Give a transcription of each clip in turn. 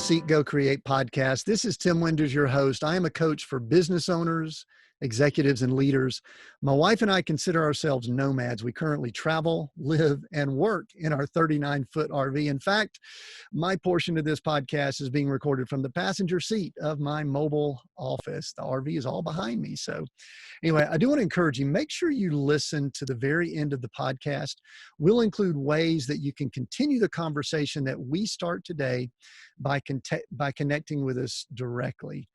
Seek, Go, Create podcast. This is Tim Winders, your host. I am a coach for business owners, executives, and leaders. My wife and I consider ourselves nomads. We currently travel, live, and work in our 39-foot RV. In fact, my portion of this podcast is being recorded from the passenger seat of my mobile office. The RV is all behind me. So anyway, I do want to encourage you, make sure you listen to the very end of the podcast. We'll include ways that you can continue the conversation that we start today by connecting with us directly.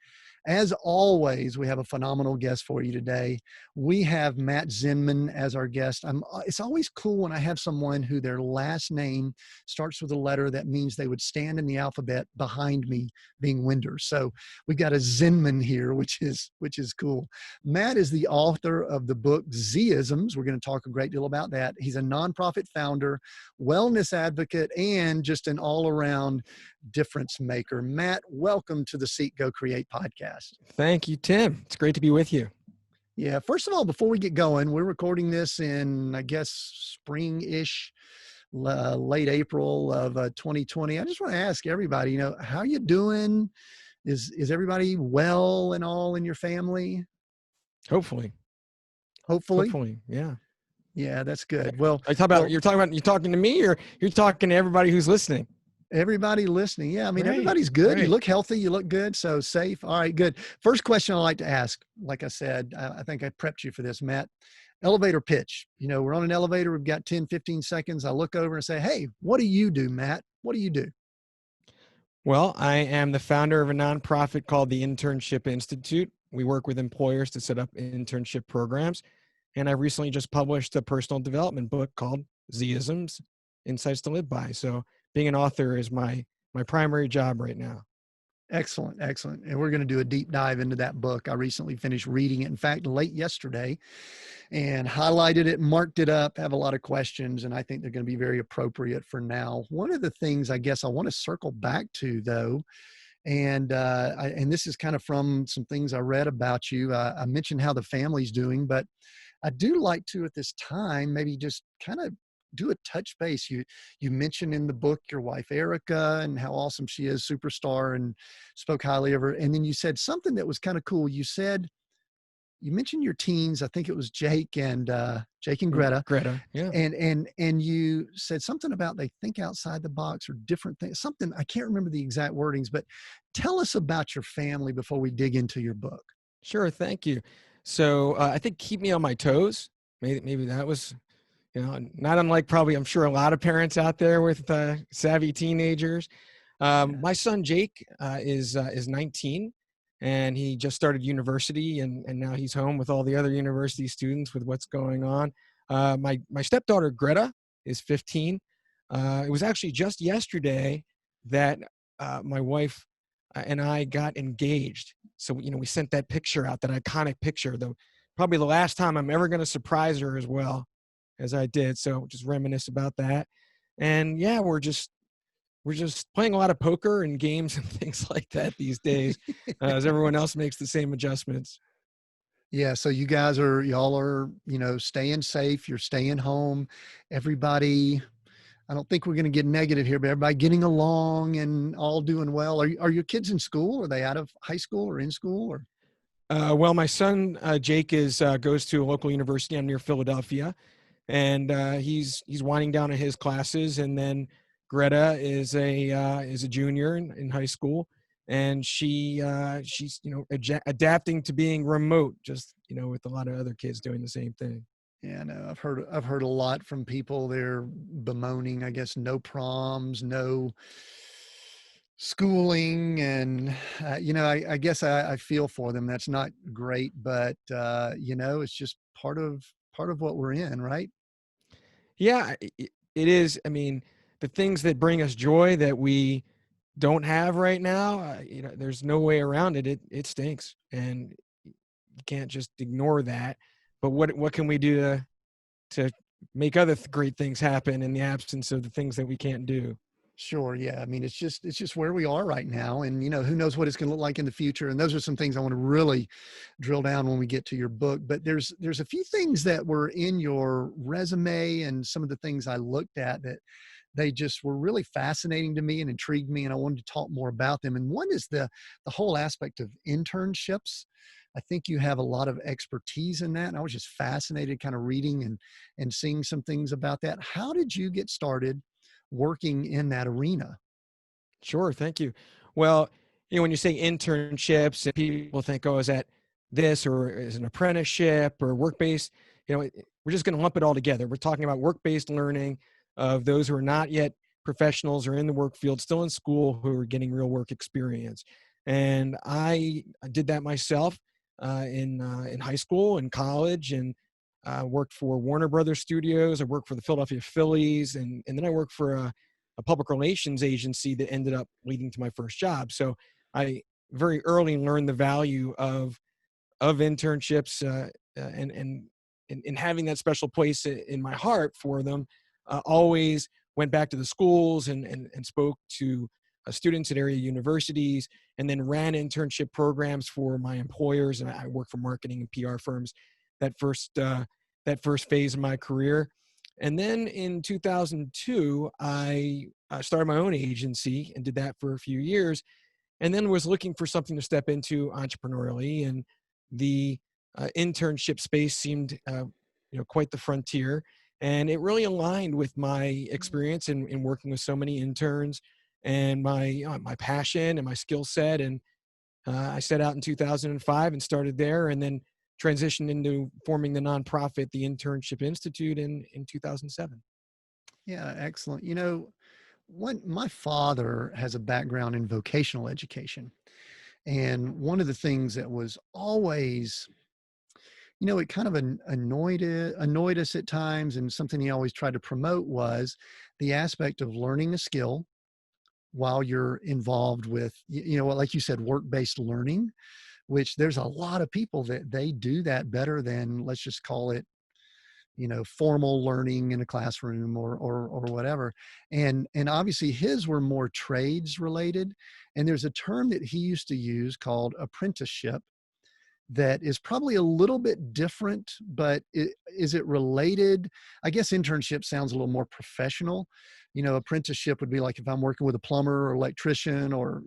As always, we have a phenomenal guest for you today. We have Matt Zinman as our guest. It's always cool when I have someone who their last name starts with a letter that means they would stand in the alphabet behind me, being Winders. So we've got a Zinman here, which is cool. Matt is the author of the book Z-isms. We're going to talk a great deal about that. He's a nonprofit founder, wellness advocate, and just an all-around difference maker. Matt, welcome to the Seek, Go, Create podcast. Thank you, Tim. It's great to be with you. Yeah. First of all, before we get going, we're recording this in, I guess, spring-ish, late April of 2020. I just want to ask everybody, how you doing? Is everybody well and all in your family? Hopefully. Yeah. Yeah, that's good. Well, you're talking to me, or you're talking to everybody who's listening? Everybody listening. Yeah. I mean, Right, everybody's good. right. You look healthy. You look good. So safe. All right, good. First question I like to ask, like I said, I think I prepped you for this, Matt. Elevator pitch. We're on an elevator. We've got 10, 15 seconds. I look over and say, hey, what do you do, Matt? What do you do? Well, I am the founder of a nonprofit called the Internship Institute. We work with employers to set up internship programs. And I recently just published a personal development book called Z-isms, Insights to Live By. So being an author is my primary job right now. Excellent. Excellent. And we're going to do a deep dive into that book. I recently finished reading it, in fact, late yesterday, and highlighted it, marked it up, have a lot of questions, and I think they're going to be very appropriate for now. One of the things I guess I want to circle back to, though, and this is kind of from some things I read about you. I mentioned how the family's doing, but I do like to, at this time, maybe just kind of do a touch base. You mentioned in the book your wife, Erica, and how awesome she is, superstar, and spoke highly of her. And then you said something that was kind of cool. You mentioned your teens. I think it was Jake and Greta. Greta, yeah. And you said something about they think outside the box or different things. Something, I can't remember the exact wordings, but tell us about your family before we dig into your book. Sure, thank you. So I think keep me on my toes. Maybe that was, not unlike probably, I'm sure, a lot of parents out there with savvy teenagers. My son Jake is 19, and he just started university, and now he's home with all the other university students with what's going on. My stepdaughter Greta is 15. It was actually just yesterday that my wife and I got engaged. So we sent that picture out, that iconic picture, probably the last time I'm ever going to surprise her as well as I did. So just reminisce about that. And yeah, we're just playing a lot of poker and games and things like that these days, as everyone else makes the same adjustments. Yeah. So y'all are, staying safe. You're staying home. Everybody, I don't think we're going to get negative here, but everybody getting along and all doing well. Are your kids in school? Are they out of high school or in school? Or? Well, my son, Jake goes to a local university. I'm near Philadelphia, and he's winding down in his classes. And then Greta is a junior in high school, and she's adapting to being remote, just with a lot of other kids doing the same thing. Yeah, no, I've heard a lot from people. They're bemoaning, I guess, no proms, no schooling, and I guess I feel for them. That's not great, but it's just part of what we're in, right? Yeah, it is. I mean, the things that bring us joy that we don't have right now, there's no way around it. It stinks, and you can't just ignore that. But what can we do to make other great things happen in the absence of the things that we can't do? Sure. Yeah. I mean, it's just where we are right now. And, who knows what it's going to look like in the future. And those are some things I want to really drill down when we get to your book. But there's a few things that were in your resume and some of the things I looked at they just were really fascinating to me and intrigued me, and I wanted to talk more about them. And one is the whole aspect of internships. I think you have a lot of expertise in that, and I was just fascinated kind of reading and seeing some things about that. How did you get started working in that arena? Sure, thank you. Well, when you say internships, and people think, oh, is that this or is an apprenticeship or work-based? We're just going to lump it all together. We're talking about work-based learning of those who are not yet professionals or in the work field, still in school, who are getting real work experience. And I did that myself in high school and college, and worked for Warner Brothers Studios. I worked for the Philadelphia Phillies, and then I worked for a public relations agency that ended up leading to my first job. So I very early learned the value of internships, and having that special place in my heart for them. Always went back to the schools and spoke to students at area universities, and then ran internship programs for my employers. And I worked for marketing and PR firms that first phase of my career. And then in 2002, I started my own agency and did that for a few years, and then was looking for something to step into entrepreneurially. And the internship space seemed, quite the frontier. And it really aligned with my experience in working with so many interns, and my passion and my skill set. And I set out in 2005 and started there, and then transitioned into forming the nonprofit, the Internship Institute, in 2007. Yeah, excellent. My father has a background in vocational education. And one of the things that was always, it kind of annoyed us at times, and something he always tried to promote was the aspect of learning a skill while you're involved with, like you said, work-based learning, which there's a lot of people that they do that better than, let's just call it, formal learning in a classroom or whatever. And obviously his were more trades related. And there's a term that he used to use called apprenticeship that is probably a little bit different, but is it related? I guess internship sounds a little more professional. Apprenticeship would be like if I'm working with a plumber or electrician or,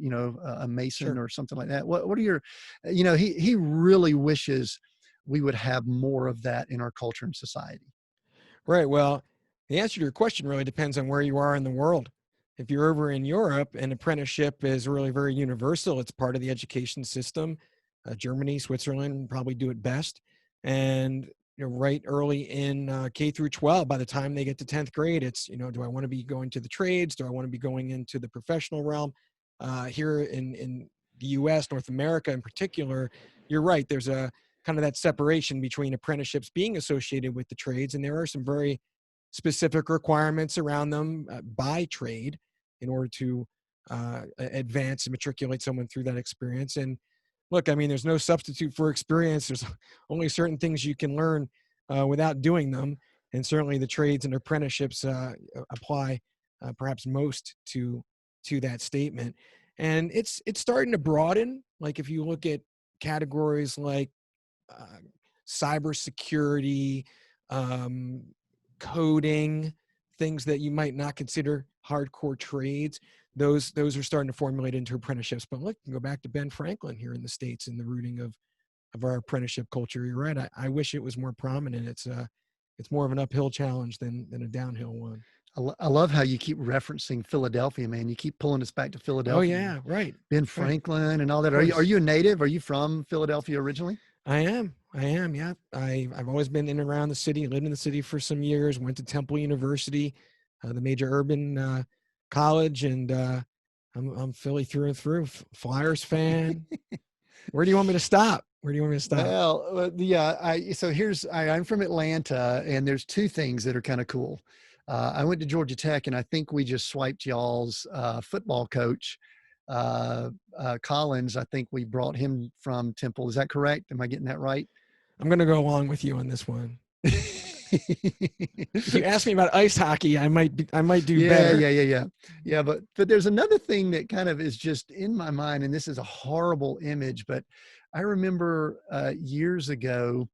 a mason Sure. or something like that. What are your, he really wishes we would have more of that in our culture and society. Right. Well, the answer to your question really depends on where you are in the world. If you're over in Europe, an apprenticeship is really very universal. It's part of the education system. Germany, Switzerland probably do it best. And right early in K through 12, by the time they get to 10th grade, it's, do I want to be going to the trades? Do I want to be going into the professional realm? Here in the US, North America in particular, you're right. There's a kind of that separation between apprenticeships being associated with the trades, and there are some very specific requirements around them by trade in order to advance and matriculate someone through that experience. And look, I mean, there's no substitute for experience. There's only certain things you can learn without doing them, and certainly the trades and apprenticeships apply perhaps most to that statement. And it's starting to broaden. Like if you look at categories like uh, cybersecurity, um, coding, things that you might not consider hardcore trades. Those are starting to formulate into apprenticeships. But look, you can go back to Ben Franklin here in the States and the rooting of our apprenticeship culture. You're right. I wish it was more prominent. It's more of an uphill challenge than a downhill one. I love how you keep referencing Philadelphia, man. You keep pulling us back to Oh Philadelphia, yeah, right, Ben right. Franklin and all Of that. Are course. you a native? Are you from Philadelphia originally? I am. I am. Yeah. I've always been in and around the city, lived in the city for some years, went to Temple University, the major urban college, and I'm Philly through and through. Flyers fan. Where do you want me to stop? Where do you want me to stop? Well, yeah. I'm from Atlanta, and there's two things that are kind of cool. I went to Georgia Tech, and I think we just swiped y'all's football coach, Collins. I think we brought him from Temple. Is that correct? Am I getting that right? I'm going to go along with you on this one. If you ask me about ice hockey, I might do Yeah, better. yeah, yeah, yeah. Yeah, but there's another thing that kind of is just in my mind, and this is a horrible image, but I remember years ago,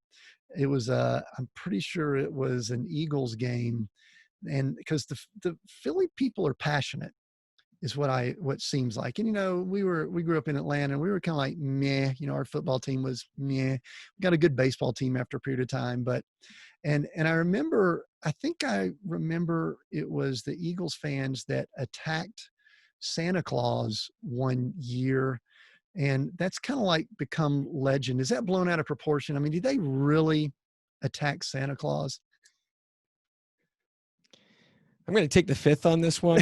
I'm pretty sure it was an Eagles game And because the Philly people are passionate is what seems like. And, we grew up in Atlanta, and we were kind of like, meh, our football team was meh. We got a good baseball team after a period of time, but, and I think I remember it was the Eagles fans that attacked Santa Claus one year. And that's kind of like become legend. Is that blown out of proportion? I mean, did they really attack Santa Claus? I'm going to take the fifth on this one.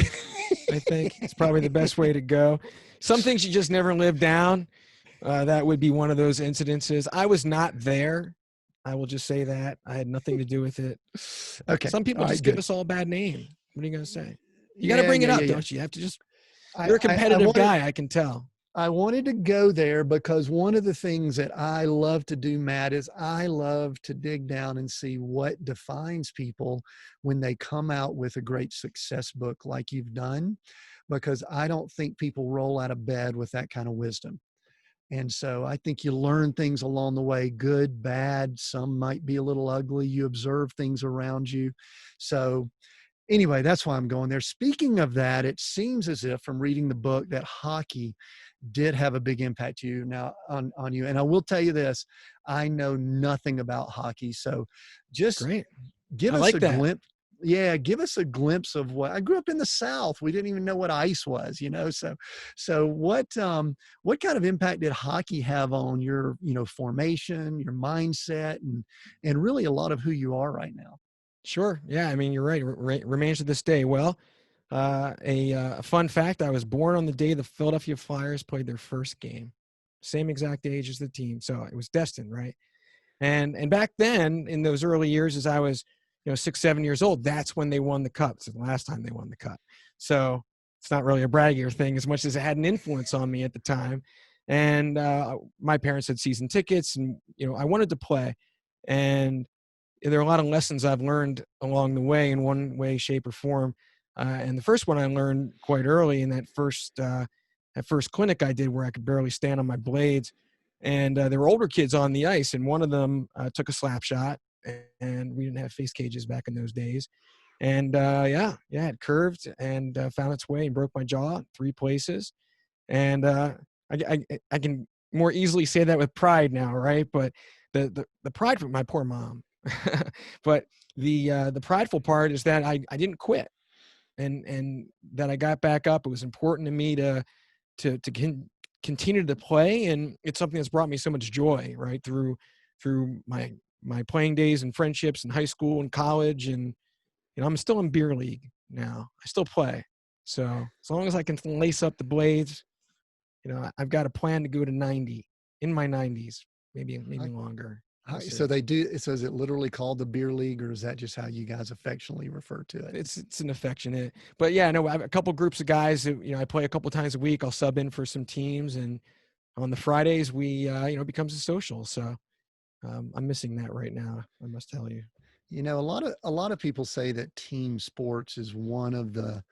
I think it's probably the best way to go. Some things you just never live down. That would be one of those incidences. I was not there. I will just say that. I had nothing to do with it. Okay. Some people All right, just good. give us all a bad name. What are you going to say? You got to bring it up, don't you? You have to just, you're a I competitive wanted, guy, I can tell. I wanted to go there because one of the things that I love to do, Matt, is I love to dig down and see what defines people when they come out with a great success book like you've done, because I don't think people roll out of bed with that kind of wisdom. And so I think you learn things along the way, good, bad, some might be a little ugly. You observe things around you. So anyway, that's why I'm going there. Speaking of that, it seems as if from reading the book that hockey did have a big impact on you. And I will tell you this, I know nothing about hockey. So just Great. give I us like a that. glimpse. Yeah, give us a glimpse of what I grew up in the South. We didn't even know what ice was, So what kind of impact did hockey have on your, formation, your mindset, and really a lot of who you are right now? Sure. Yeah. I mean, you're right. Remains to this day. Well, a fun fact, I was born on the day the Philadelphia Flyers played their first game, same exact age as the team. So it was destined, right? And back then, in those early years, as I was, 6, 7 years old, that's when they won the cup. It's the last time they won the cup. So it's not really a braggier thing as much as it had an influence on me at the time. And my parents had season tickets, and I wanted to play. And there are a lot of lessons I've learned along the way in one way, shape, or form. And the first one I learned quite early in that first clinic I did, where I could barely stand on my blades. And there were older kids on the ice, and one of them took a slap shot, and we didn't have face cages back in those days. And it curved and found its way and broke my jaw 3 places. And I can more easily say that with pride now, right? But the pride for my poor mom. But the prideful part is that I didn't quit, and that I got back up. It was important to me to continue to play, and it's something that's brought me so much joy, right, through my playing days and friendships in high school and college. And I'm still in beer league now. I still play, so as long as I can lace up the blades, I've got a plan to go to 90, in my 90s, maybe longer. We'll So see. they do. So is it literally called the beer league, or is that just how you guys affectionately refer to it? It's an affectionate, but yeah, no, I have a couple groups of guys that, I play a couple times a week. I'll sub in for some teams, and on the Fridays we, it becomes a social. So I'm missing that right now, I must tell you. A lot of people say that team sports is one of the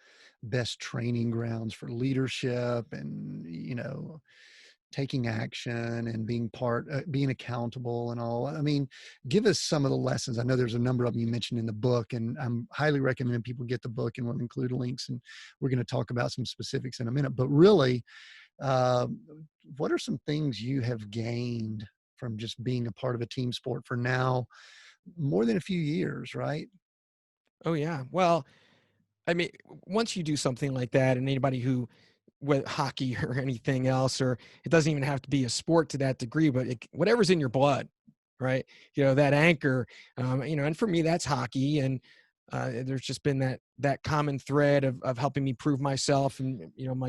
best training grounds for leadership and, taking action and being accountable and all. I mean, give us some of the lessons. I know there's a number of them you mentioned in the book, and I'm highly recommend people get the book, and we'll include links, and we're going to talk about some specifics in a minute. But really, uh, what are some things you have gained from just being a part of a team sport for now more than a few years, right? Oh yeah. Well, I mean, once you do something like that, and anybody who, with hockey or anything else, or it doesn't even have to be a sport to that degree, but whatever's in your blood, right? That anchor, and for me, that's hockey. And there's just been that common thread of helping me prove myself, and my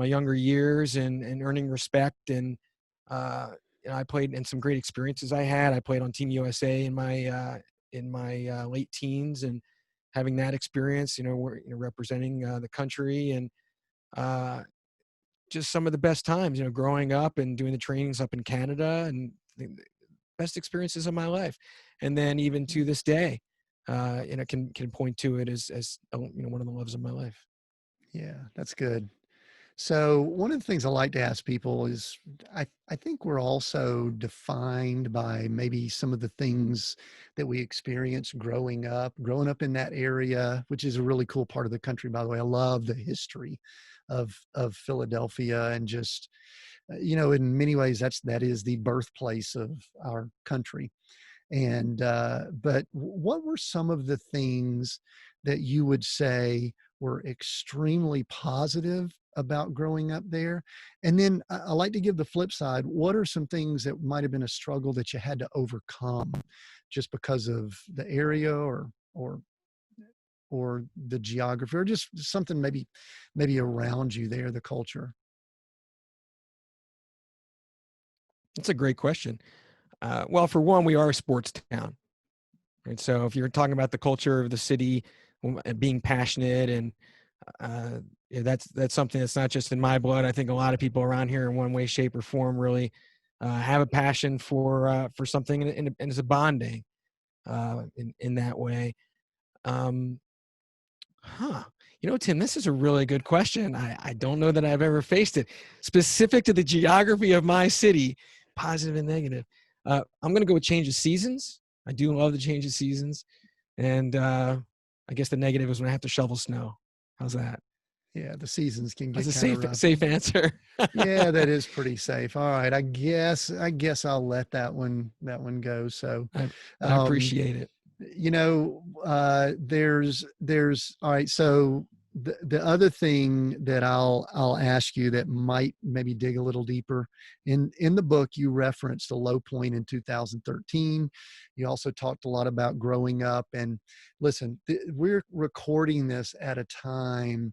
younger years, and earning respect. And I played in some great experiences I had. I played on Team USA in my late teens, and having that experience, representing the country, and uh, just some of the best times, growing up and doing the trainings up in Canada, and the best experiences of my life. And then even to this day, can point to it as one of the loves of my life. Yeah, that's good. So one of the things I like to ask people is I think we're also defined by maybe some of the things that we experience growing up in that area, which is a really cool part of the country, by the way. I love the history of Philadelphia and just, in many ways, that is the birthplace of our country. And but what were some of the things that you would say were extremely positive about growing up there? And then I like to give the flip side. What are some things that might have been a struggle that you had to overcome just because of the area or or the geography or just something maybe around you there, the culture? That's a great question. Well, for one, we are a sports town, right? So if you're talking about the culture of the city, being passionate and yeah, that's something that's not just in my blood. I think a lot of people around here in one way, shape, or form really have a passion for something, and it's a bonding in that way. Um, huh. Tim, this is a really good question. I don't know that I've ever faced it. Specific to the geography of my city, positive and negative. I'm going to go with change of seasons. I do love the change of seasons. And I guess the negative is when I have to shovel snow. How's that? Yeah, the seasons can That's get a kind of safe rough. safe answer. Yeah, that is pretty safe. All right, I guess I'll let that one go. So, I I um, appreciate it. there's all right. So the other thing that I'll ask you that might maybe dig a little deeper in the book, you referenced a low point in 2013. You also talked a lot about growing up. And listen, we're recording this at a time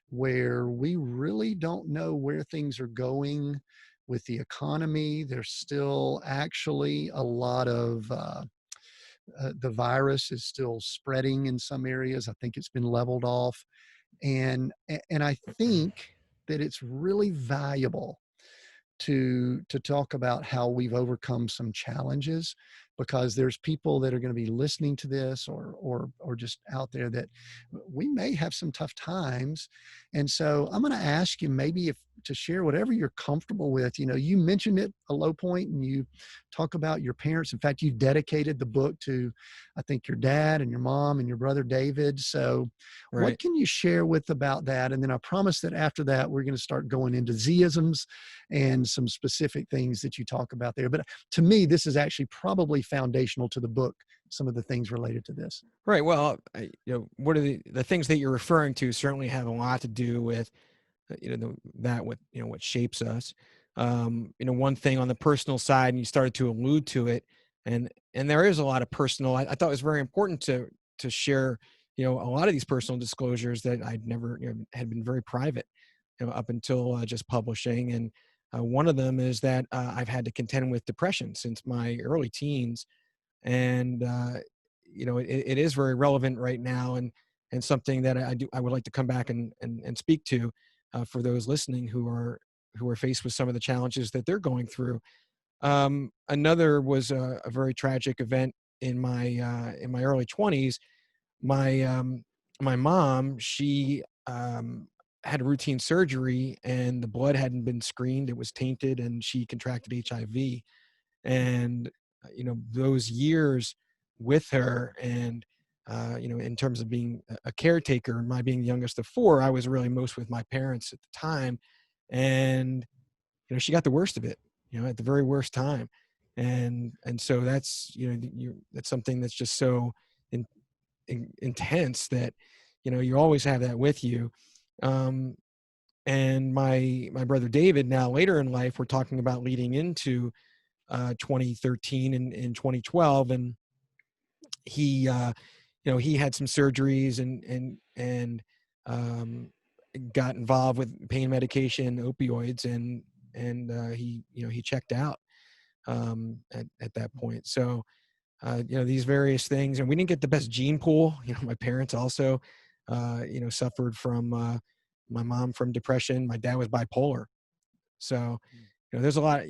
where we really don't know where things are going with the economy. There's still actually a lot of the virus is still spreading in some areas. I think it's been leveled off, and I think that it's really valuable to talk about how we've overcome some challenges, because there's people that are going to be listening to this or just out there that we may have some tough times. And so I'm going to ask you maybe if to share whatever you're comfortable with. You mentioned it, a low point, and you talk about your parents. In fact, you dedicated the book to, I think, your dad and your mom and your brother David. So what Right. can you share with about that? And then I promise that after that we're going to start going into Z-isms and some specific things that you talk about there. But to me, this is actually probably foundational to the book, some of the things related to this. Right. Well, what are the things that you're referring to certainly have a lot to do with what shapes us. One thing on the personal side, and you started to allude to it, and there is a lot of personal. I thought it was very important to share, a lot of these personal disclosures that I'd never, had been very private, up until just publishing. And one of them is that I've had to contend with depression since my early teens, and it is very relevant right now, and something that I would like to come back and speak to for those listening who are faced with some of the challenges that they're going through. Another was a very tragic event in my early 20s. My mom, she had a routine surgery, and the blood hadn't been screened. It was tainted, and she contracted HIV. And those years with her, and in terms of being a caretaker, and my being the youngest of four, I was really most with my parents at the time. And she got the worst of it, at the very worst time. And so that's that's something that's just so intense that you always have that with you. um and my brother David, now later in life, we're talking about leading into 2013 and in 2012, and he he had some surgeries and um, got involved with pain medication, opioids, and he checked out at that point. So these various things, and we didn't get the best gene pool. My parents also suffered from my mom from depression. My dad was bipolar. So there's a lot.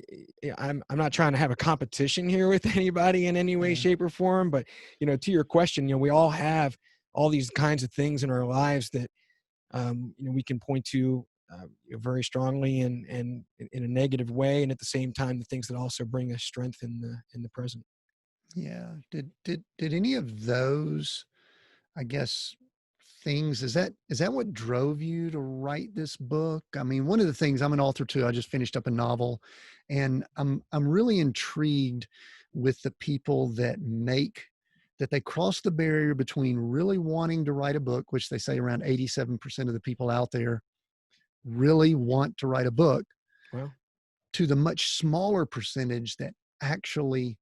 I'm not trying to have a competition here with anybody in any way, Yeah. shape, or form, but to your question, we all have all these kinds of things in our lives that we can point to very strongly and in a negative way, and at the same time, the things that also bring us strength in the present. Yeah. Did any of those, I guess, things, is that what drove you to write this book? I mean, one of the things, I'm an author too. I just finished up a novel, and I'm really intrigued with the people that they cross the barrier between really wanting to write a book, which they say around 87% of the people out there really want to write a book, Well, to the much smaller percentage that actually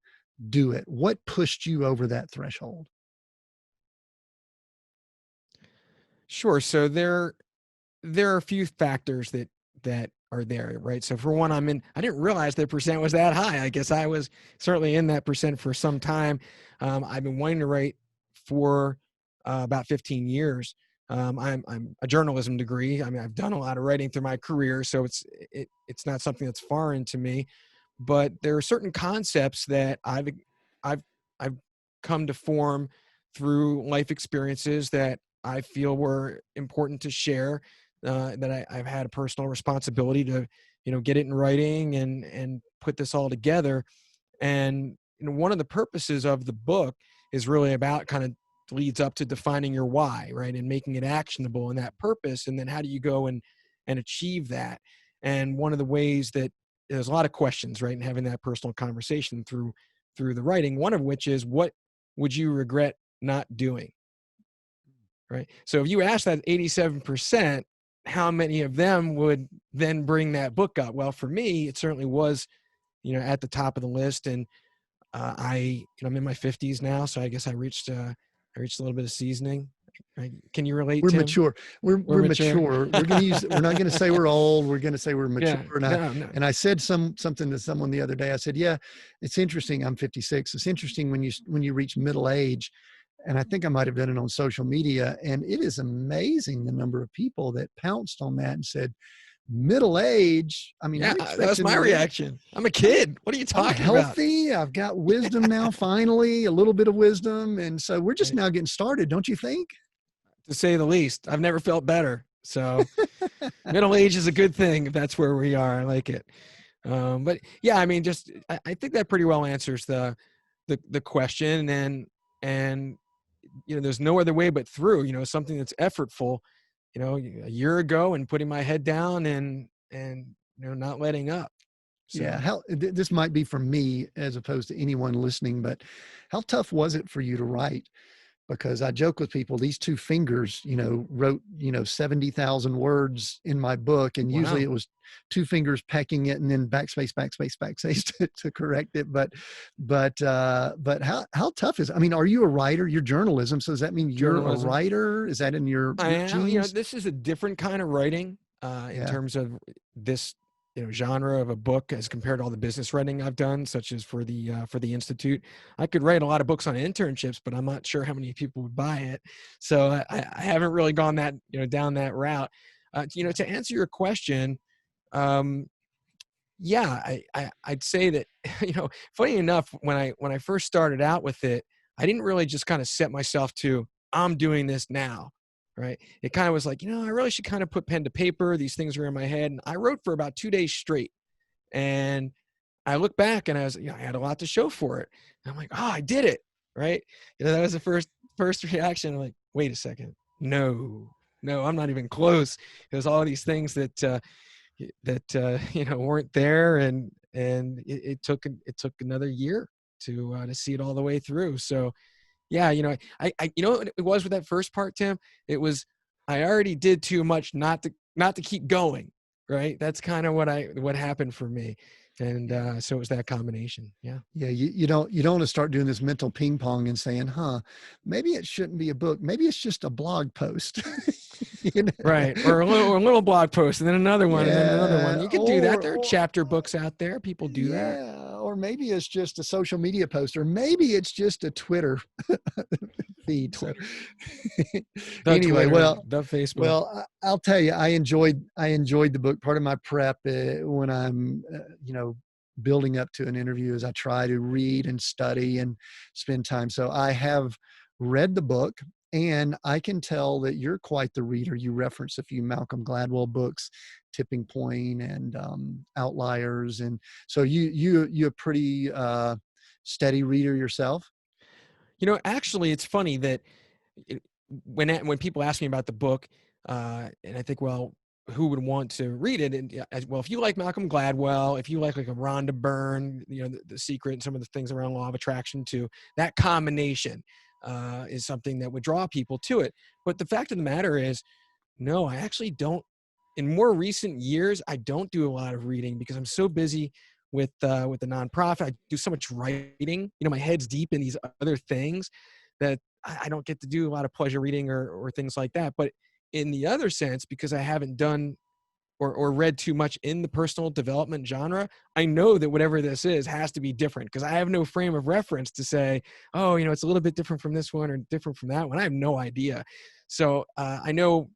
do it. What pushed you over that threshold? sure. So there are a few factors that are there, right? So for one, I didn't realize the percent was that high. I guess I was certainly in that percent for some time. I've been wanting to write for about 15 years. I'm a journalism degree. I mean, I've done a lot of writing through my career, so it's not something that's foreign to me. But there are certain concepts that I've I've come to form through life experiences that I feel were important to share. I've had a personal responsibility to, get it in writing and put this all together. And one of the purposes of the book is really about kind of leads up to defining your why, right, and making it actionable and that purpose. And then how do you go and achieve that? And one of the ways that there's a lot of questions, right, and having that personal conversation through the writing. One of which is, what would you regret not doing? Right. So if you ask that 87%, how many of them would then bring that book up? Well, for me, it certainly was, at the top of the list. And I'm in my 50s now, so I guess I reached a little bit of seasoning. Right? Can you relate, We're Tim? mature. We're We're mature. mature. We're not going to say we're old. We're going to say we're mature. Yeah. And I, No, no. and I said something to someone the other day. I said, yeah, it's interesting. I'm 56. It's interesting when you reach middle age. And I think I might have done it on social media. And it is amazing the number of people that pounced on that and said, middle age. I mean, Yeah, I'm that was expecting my to live. reaction. I'm a I'm, kid. What are you I'm talking about? healthy. I've got wisdom now, finally, a little bit of wisdom. And so we're just Right. now getting started, don't you think? To say the least. I've never felt better. So middle age is a good thing if that's where we are. I like it. But yeah, I mean, just I think that pretty well answers the question. And there's no other way but through. Something that's effortful. A year ago, and putting my head down and not letting up. Yeah, So this might be for me as opposed to anyone listening, but how tough was it for you to write? Because I joke with people, these two fingers, wrote, 70,000 words in my book. And usually wow. it was two fingers pecking it and then backspace, backspace, backspace to correct it. But how tough is it? I mean, are you a writer? You're journalism. So does that mean you're a Journalism. writer? Is that in I your am. genes? This is a different kind of writing in Yeah. terms of this, genre of a book as compared to all the business writing I've done, such as for the Institute. I could write a lot of books on internships, but I'm not sure how many people would buy it. So I haven't really gone that, down that route. To answer your question, um, yeah, I'd say that, funny enough, when I first started out with it, I didn't really just kind of set myself to, I'm doing this now, right? It kind of was like, I really should kind of put pen to paper. These things are in my head. And I wrote for about 2 days straight. And I look back and I had a lot to show for it. And I'm like, oh, I did it. Right. That was the first reaction. I'm like, wait a second. No, I'm not even close. There's all these things that weren't there, and it took another year to see it all the way through. So yeah, I what it was with that first part, Tim. It was, I already did too much not to keep going, right? That's kind of what happened for me. And so it was that combination. Yeah. Yeah, you don't want to start doing this mental ping pong and saying, maybe it shouldn't be a book. Maybe it's just a blog post. you know? Right. Or a little blog post, and then another one, and then another one. Yeah, You could do that. There are chapter books out there. People do that. yeah, or maybe it's just a social media post, or maybe it's just a Twitter feed. So Twitter, the anyway, Twitter, the Facebook. I'll tell you, I enjoyed the book. Part of my prep when I'm, building up to an interview is I try to read and study and spend time. So I have read the book. And I can tell that you're quite the reader. You reference a few Malcolm Gladwell books, Tipping Point and Outliers. And so you're a pretty steady reader yourself. Actually, it's funny that it, when people ask me about the book, and I think, well, who would want to read it? And well, if you like Malcolm Gladwell, if you like a Rhonda Byrne, the Secret and some of the things around law of attraction too, that combination is something that would draw people to it. But the fact of the matter is, no, I actually don't. In more recent years, I don't do a lot of reading because I'm so busy with the nonprofit. I do so much writing. My head's deep in these other things that I don't get to do a lot of pleasure reading or things like that. But in the other sense, because I haven't done or read too much in the personal development genre, I know that whatever this is has to be different because I have no frame of reference to say, oh, it's a little bit different from this one or different from that one. I have no idea. So I know,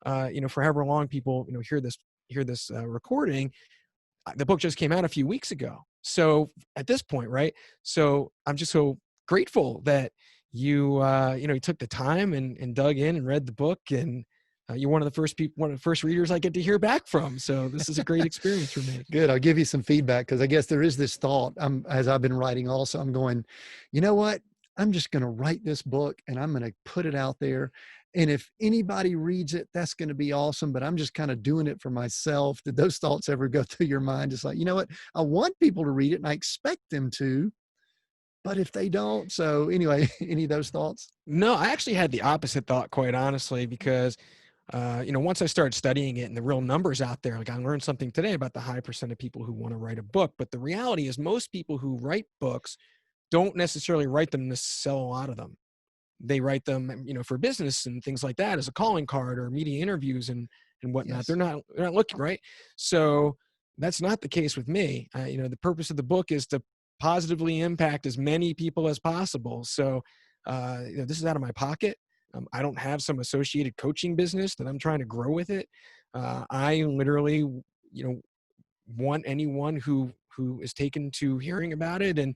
for however long people, hear this recording, the book just came out a few weeks ago. So at this point, right? So I'm just so grateful that you took the time and dug in and read the book, and you're one of the first readers I get to hear back from. So this is a great experience for me. Good. I'll give you some feedback because I guess there is this thought. As I've been writing also, I'm going, you know what? I'm just going to write this book and I'm going to put it out there. And if anybody reads it, that's going to be awesome. But I'm just kind of doing it for myself. Did those thoughts ever go through your mind? It's like, you know what? I want people to read it and I expect them to, but if they don't. So anyway, any of those thoughts? No, I actually had the opposite thought, quite honestly, because once I started studying it and the real numbers out there, like I learned something today about the high percent of people who want to write a book. But the reality is most people who write books don't necessarily write them to sell a lot of them. They write them, for business and things like that as a calling card or media interviews and whatnot. Yes. They're not looking, right. So that's not the case with me. The purpose of the book is to positively impact as many people as possible. So, this is out of my pocket. I don't have some associated coaching business that I'm trying to grow with it. I literally, want anyone who is taken to hearing about it and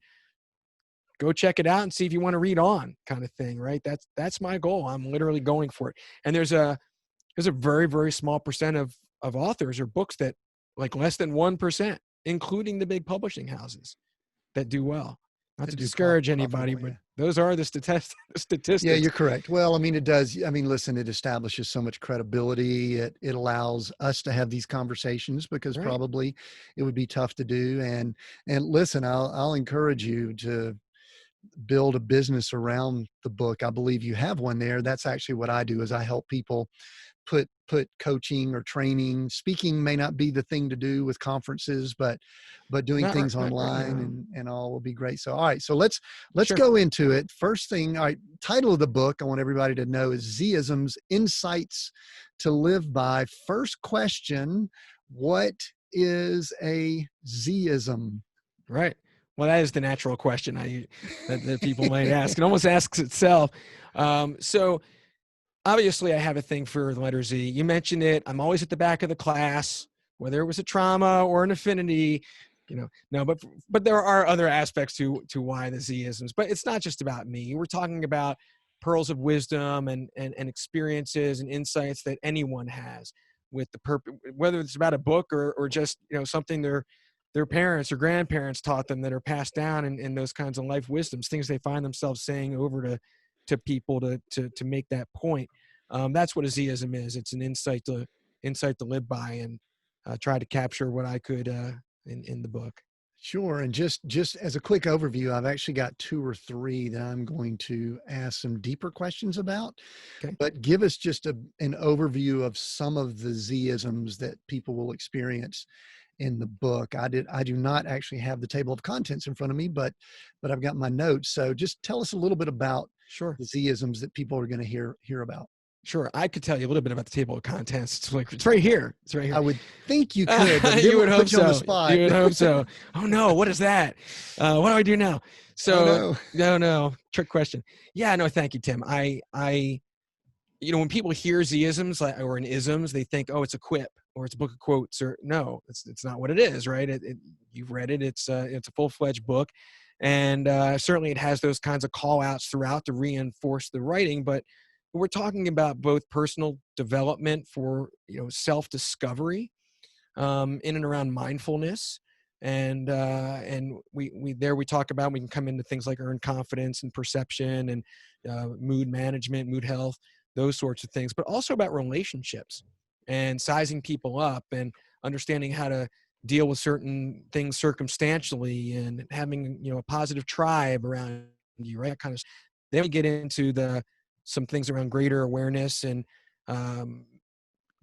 go check it out and see if you want to read on, kind of thing, right? That's my goal. I'm literally going for it. And there's a very, very small percent of authors or books that, like, less than 1%, including the big publishing houses, that do well. Not to discourage anybody, but those are the statistics. Yeah, you're correct. Well, I mean, it does. I mean, listen, it establishes so much credibility. It allows us to have these conversations because Right. probably it would be tough to do. And listen, I'll encourage you to build a business around the book. I believe you have one there. That's actually what I do is I help people put coaching or training. Speaking may not be the thing to do with conferences, but doing Not things right online now. and all will be great. So all right, so let's Sure. go into it. First thing, all right, title of the book I want everybody to know is Z-isms, Insights to Live By. First question, what is a Z-ism? Right. Well, that is the natural question that people might ask. It almost asks itself. So obviously I have a thing for the letter Z. You mentioned it. I'm always at the back of the class, whether it was a trauma or an affinity, no, but there are other aspects to why the Z-isms, but it's not just about me. We're talking about pearls of wisdom and experiences and insights that anyone has with the purpose, whether it's about a book or just, something their parents or grandparents taught them that are passed down in those kinds of life wisdoms, things they find themselves saying over to people to make that point. That's what a Z-ism is. It's an insight to live by, and try to capture what I could in the book. Sure. And just as a quick overview, I've actually got two or three that I'm going to ask some deeper questions about. Okay. But give us just an overview of some of the Z-isms that people will experience in the book. I do not actually have the table of contents in front of me, but I've got my notes. So just tell us a little bit about Sure. the Z-isms that people are going to hear about. Sure. I could tell you a little bit about the table of contents. It's right here. It's right here. I would think you could, but You would hope put you on the so. spot. You would hope so. Oh no, what is that? What do I do now? So no, trick question. Yeah, no, thank you, Tim. I when people hear Z-isms or an isms, they think, oh, it's a quip or it's a book of quotes, or no, it's not what it is, right? You've read it. It's a full-fledged book, and certainly it has those kinds of call outs throughout to reinforce the writing. But we're talking about both personal development for, self-discovery, in and around mindfulness. And we talk about, we can come into things like earned confidence and perception and mood management, mood health, those sorts of things, but also about relationships and sizing people up and understanding how to deal with certain things circumstantially and having, a positive tribe around you, right? That kind of. Then we get into some things around greater awareness and um,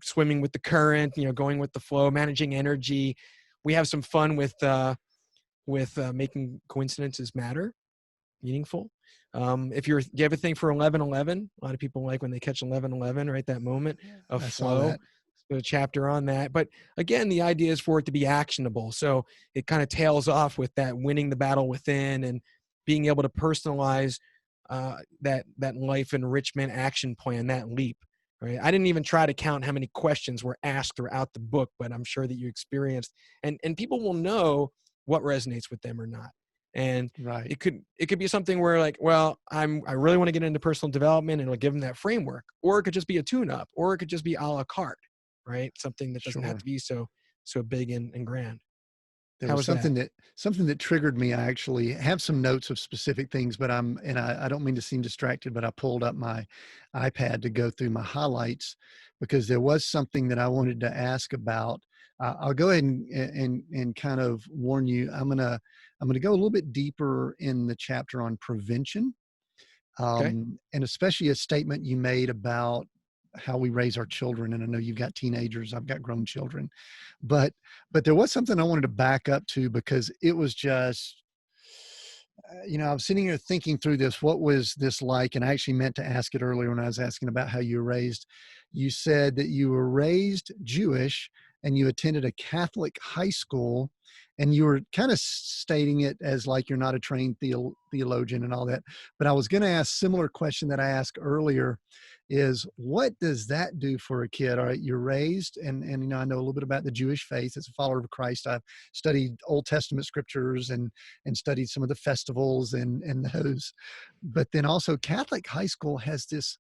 swimming with the current, going with the flow, managing energy. We have some fun with making coincidences matter, meaningful. If do you have a thing for 11:11? A lot of people like when they catch 11:11, right? That moment of I saw flow. that. So a chapter on that. But again, the idea is for it to be actionable. So it kind of tails off with that winning the battle within and being able to personalize that life enrichment action plan, that leap. Right. I didn't even try to count how many questions were asked throughout the book, but I'm sure that you experienced, and people will know what resonates with them or not. And Right. it could be something where like, well, I really want to get into personal development, and it'll give them that framework, or it could just be a tune-up, or it could just be a la carte, right? Something that doesn't have Sure. to be so big and grand. There How was was that? something that triggered me. I actually have some notes of specific things, but I don't mean to seem distracted, but I pulled up my iPad to go through my highlights because there was something that I wanted to ask about. I'll go ahead and kind of warn you. I'm gonna go a little bit deeper in the chapter on prevention, Okay. and especially a statement you made about how we raise our children. And I know you've got teenagers, I've got grown children, but there was something I wanted to back up to because it was just, I was sitting here thinking through this. What was this like? And I actually meant to ask it earlier when I was asking about how you were raised. You said that you were raised Jewish and you attended a Catholic high school, and you were kind of stating it as like you're not a trained theologian and all that. But I was going to ask similar question that I asked earlier is what does that do for a kid? All right, you're raised, and I know a little bit about the Jewish faith as a follower of Christ. I've studied Old Testament scriptures and studied some of the festivals and those. But then also Catholic high school has this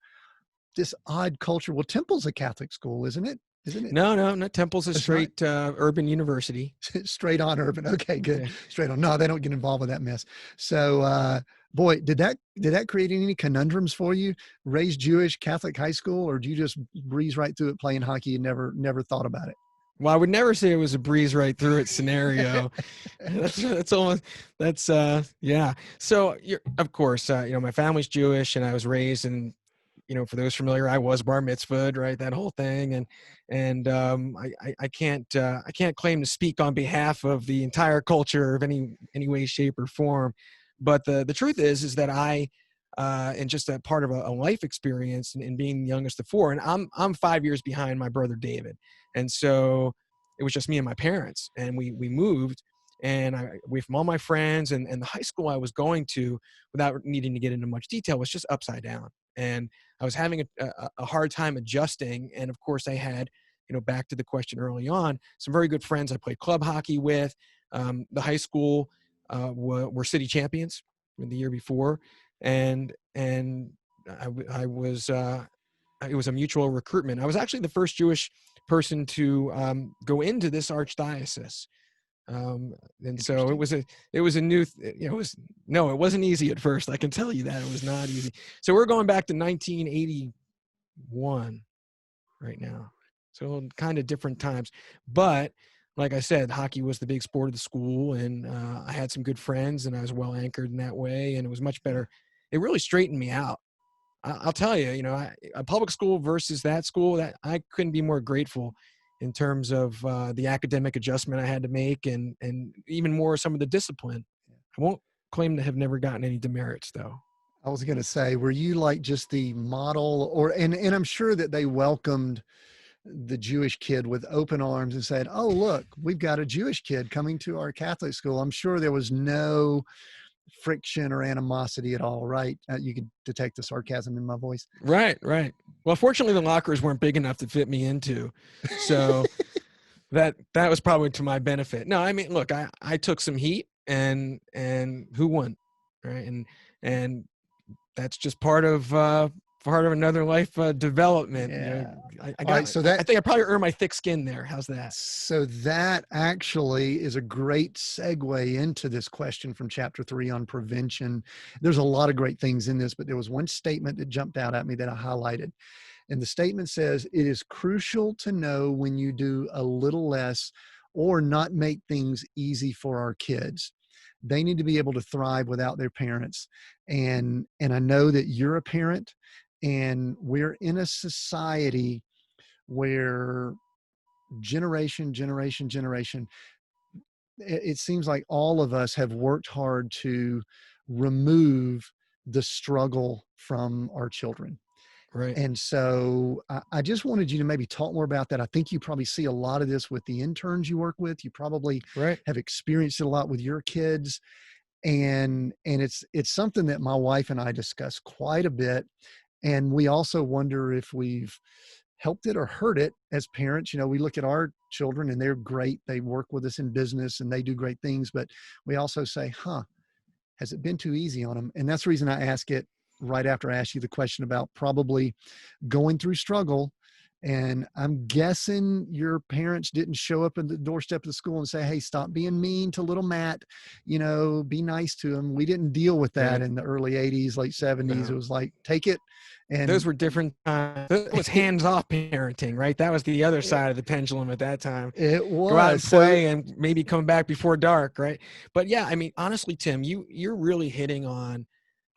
odd culture. Well, Temple's a Catholic school, isn't it? Isn't it? No, no, not Temple's a It's not. straight urban university. Straight on urban. Okay, good. Yeah. Straight on. No, they don't get involved with that mess. So, boy, did that create any conundrums for you? Raised Jewish, Catholic high school, or do you just breeze right through it playing hockey and never thought about it? Well, I would never say it was a breeze right through it scenario. That's almost yeah. So of course, my family's Jewish, and I was raised in, for those familiar, I was bar mitzvahed, right? That whole thing, and I can't claim to speak on behalf of the entire culture of any way, shape, or form. But the truth is that I and just a part of a life experience and being the youngest of four, and I'm 5 years behind my brother David, and so it was just me and my parents, and we moved, and away from all my friends, and the high school I was going to, without needing to get into much detail, was just upside down, and I was having a hard time adjusting, and of course I had, back to the question early on, some very good friends I played club hockey with. The high school were city champions the year before, and I was it was a mutual recruitment. I was actually the first Jewish person to go into this archdiocese, and so Interesting. it was a new it was no, it wasn't easy at first. I can tell you that it was not easy. So we're going back to 1981 right now, so kind of different times, but like I said, hockey was the big sport of the school, and I had some good friends, and I was well anchored in that way, and it was much Yeah. better. It really straightened me out. I'll tell you, a public school versus that school, that I couldn't be more grateful in terms of the academic adjustment I had to make, and even more some of the discipline. I won't claim to have never gotten any demerits though. I was going to say, were you like just the model, and I'm sure that they welcomed the Jewish kid with open arms and said, "Oh, look, we've got a Jewish kid coming to our Catholic school." I'm sure there was no friction or animosity at all, right? You could detect the sarcasm in my voice. Right, right. Well, fortunately, the lockers weren't big enough to fit me into, so that was probably to my benefit. No, I mean, look, I took some heat, and who won, right? And that's just part of part of another life development. Yeah. I All right. got. I think I probably earned my thick skin there. How's that? So that actually is a great segue into this question from chapter 3 on prevention. There's a lot of great things in this, but there was one statement that jumped out at me that I highlighted. And the statement says, it is crucial to know when you do a little less or not make things easy for our kids. They need to be able to thrive without their parents. And I know that you're a parent, and we're in a society where generation, it seems like all of us have worked hard to remove the struggle from our children. Right. And so I just wanted you to maybe talk more about that. I think you probably see a lot of this with the interns you work with. You probably Right. have experienced it a lot with your kids. And it's something that my wife and I discuss quite a bit. And we also wonder if we've helped it or hurt it as parents. You know, we look at our children and they're great. They work with us in business and they do great things. But we also say, has it been too easy on them? And that's the reason I ask it right after I ask you the question about probably going through struggle. And I'm guessing your parents didn't show up at the doorstep of the school and say, hey, stop being mean to little Matt, be nice to him. We didn't deal with that Right. in the early 80s, late 70s. It No. was like, take it. Those And were different times. That was hands-off parenting, right? That was the other it, side of the pendulum at that time. it Go out and was. So play and maybe come back before dark, right? But yeah, I mean, honestly, Tim, you're really hitting on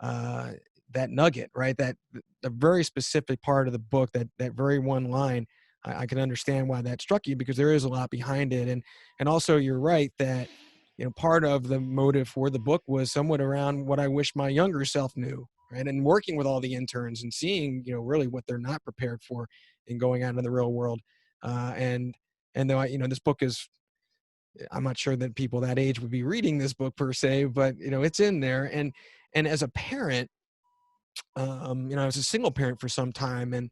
uh, that nugget, right? That a very specific part of the book, that very one line. I can understand why that struck you, because there is a lot behind it, and also you're right that part of the motive for the book was somewhat around what I wish my younger self knew, right? And working with all the interns and seeing really what they're not prepared for in going out into the real world, and though this book is, I'm not sure that people that age would be reading this book per se, but it's in there. And as a parent, I was a single parent for some time, and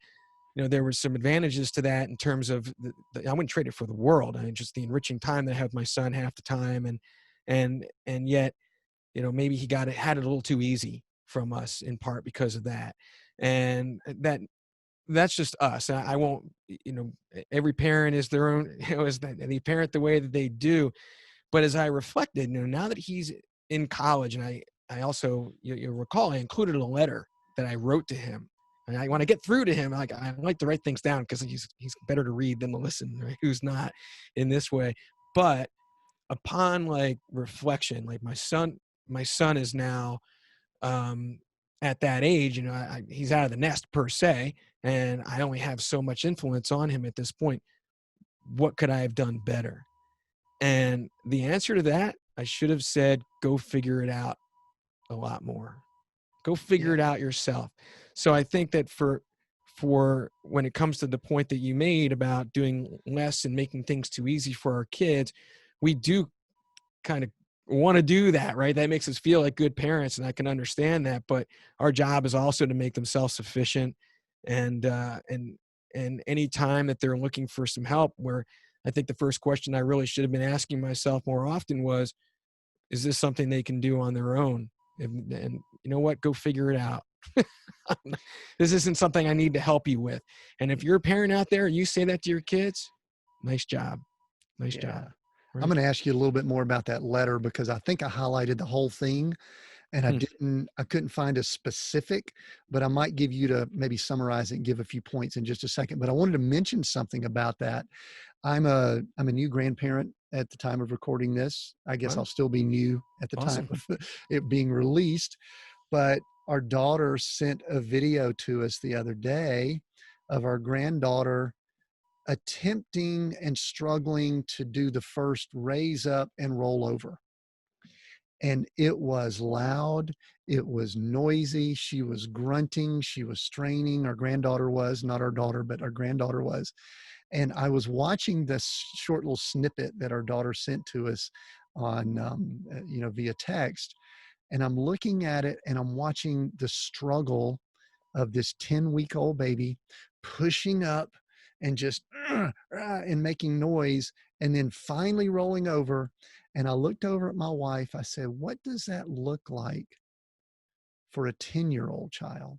there were some advantages to that in terms of I wouldn't trade it for the world. I mean, just the enriching time that I have with my son half the time, and yet, maybe he had it a little too easy from us, in part because of that. And that's just us. I won't, every parent is their own, is that they parent the way that they do. But as I reflected, now that he's in college, and I also, you recall, I included a letter that I wrote to him. And I want to get through to him. I like to write things down because he's better to read than to listen, right? Who's not in this way. But upon reflection, my son is now at that age, he's out of the nest per se, and I only have so much influence on him at this point. What could I have done better? And the answer to that, I should have said, go figure it out a lot more. Go figure yeah, it out yourself. So I think that for when it comes to the point that you made about doing less and making things too easy for our kids, we do kind of want to do that, right? That makes us feel like good parents, and I can understand that. But our job is also to make them self-sufficient, and any time that they're looking for some help, where I think the first question I really should have been asking myself more often was, is this something they can do on their own? And you know what? Go figure it out. This isn't something I need to help you with. And if you're a parent out there and you say that to your kids, nice job. Nice yeah. job. I'm Right. going to ask you a little bit more about that letter because I think I highlighted the whole thing. And Hmm. I couldn't find a specific, but I might give you to maybe summarize it and give a few points in just a second. But I wanted to mention something about that. I'm a new grandparent at the time of recording this. I guess Wow. I'll still be new at the time Awesome. of it being released. But our daughter sent a video to us the other day of our granddaughter attempting and struggling to do the first raise up and roll over. And it was loud. It was noisy. She was grunting. She was straining. Our granddaughter was, not our daughter, but our granddaughter was. And I was watching this short little snippet that our daughter sent to us on, via text. And I'm looking at it and I'm watching the struggle of this 10-week-old baby pushing up and just and making noise and then finally rolling over. And I looked over at my wife. I said, what does that look like for a 10-year-old child?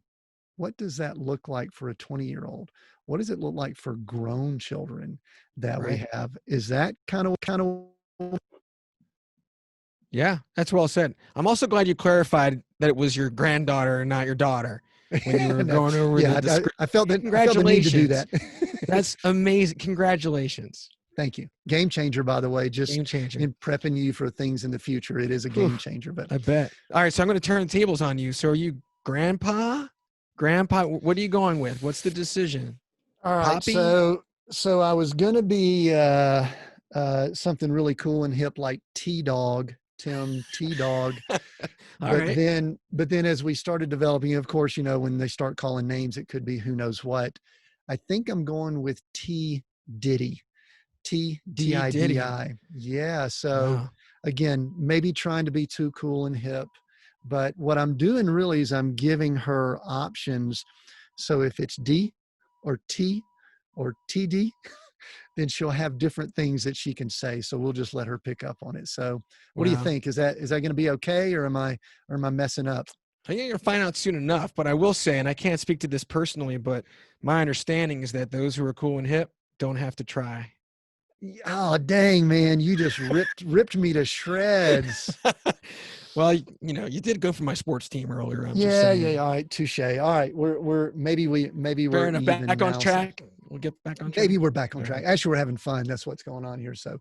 What does that look like for a 20-year-old? What does it look like for grown children that we Right. have? Is that kind of Yeah, that's well said. I'm also glad you clarified that it was your granddaughter and not your daughter when you were no, going over the yeah, description. I felt the need to do Congratulations. that. That's amazing. Congratulations. Thank you. Game changer, by the way, just Game changer. in prepping you for things in the future. It is a Whew, game changer, but I bet. All right, so I'm going to turn the tables on you. So are you grandpa? Grandpa, what are you going with? What's the decision? all right. Poppy? So I was going to be something really cool and hip like T-Dog, Tim T-Dog. All right. But then as we started developing, of course, when they start calling names, it could be who knows what. I think I'm going with T Diddy. T D T I D Diddy. I. Yeah. So Wow. again, maybe trying to be too cool and hip. But what I'm doing really is I'm giving her options. So if it's D or T or TD, then she'll have different things that she can say. So we'll just let her pick up on it. So what do you Wow. think? Is that going to be okay, or am I messing up? I think you're going to find out soon enough, but I will say, and I can't speak to this personally, but my understanding is that those who are cool and hip don't have to try. Oh, dang, man. You just ripped me to shreds. Well, you did go for my sports team earlier. I'm just Yeah, yeah. saying. All right, touche. All right, maybe Fair we're enough. even Back on now. So track. We'll get back on track. maybe we're back on All track. right. Actually, we're having fun. That's what's going on here. So,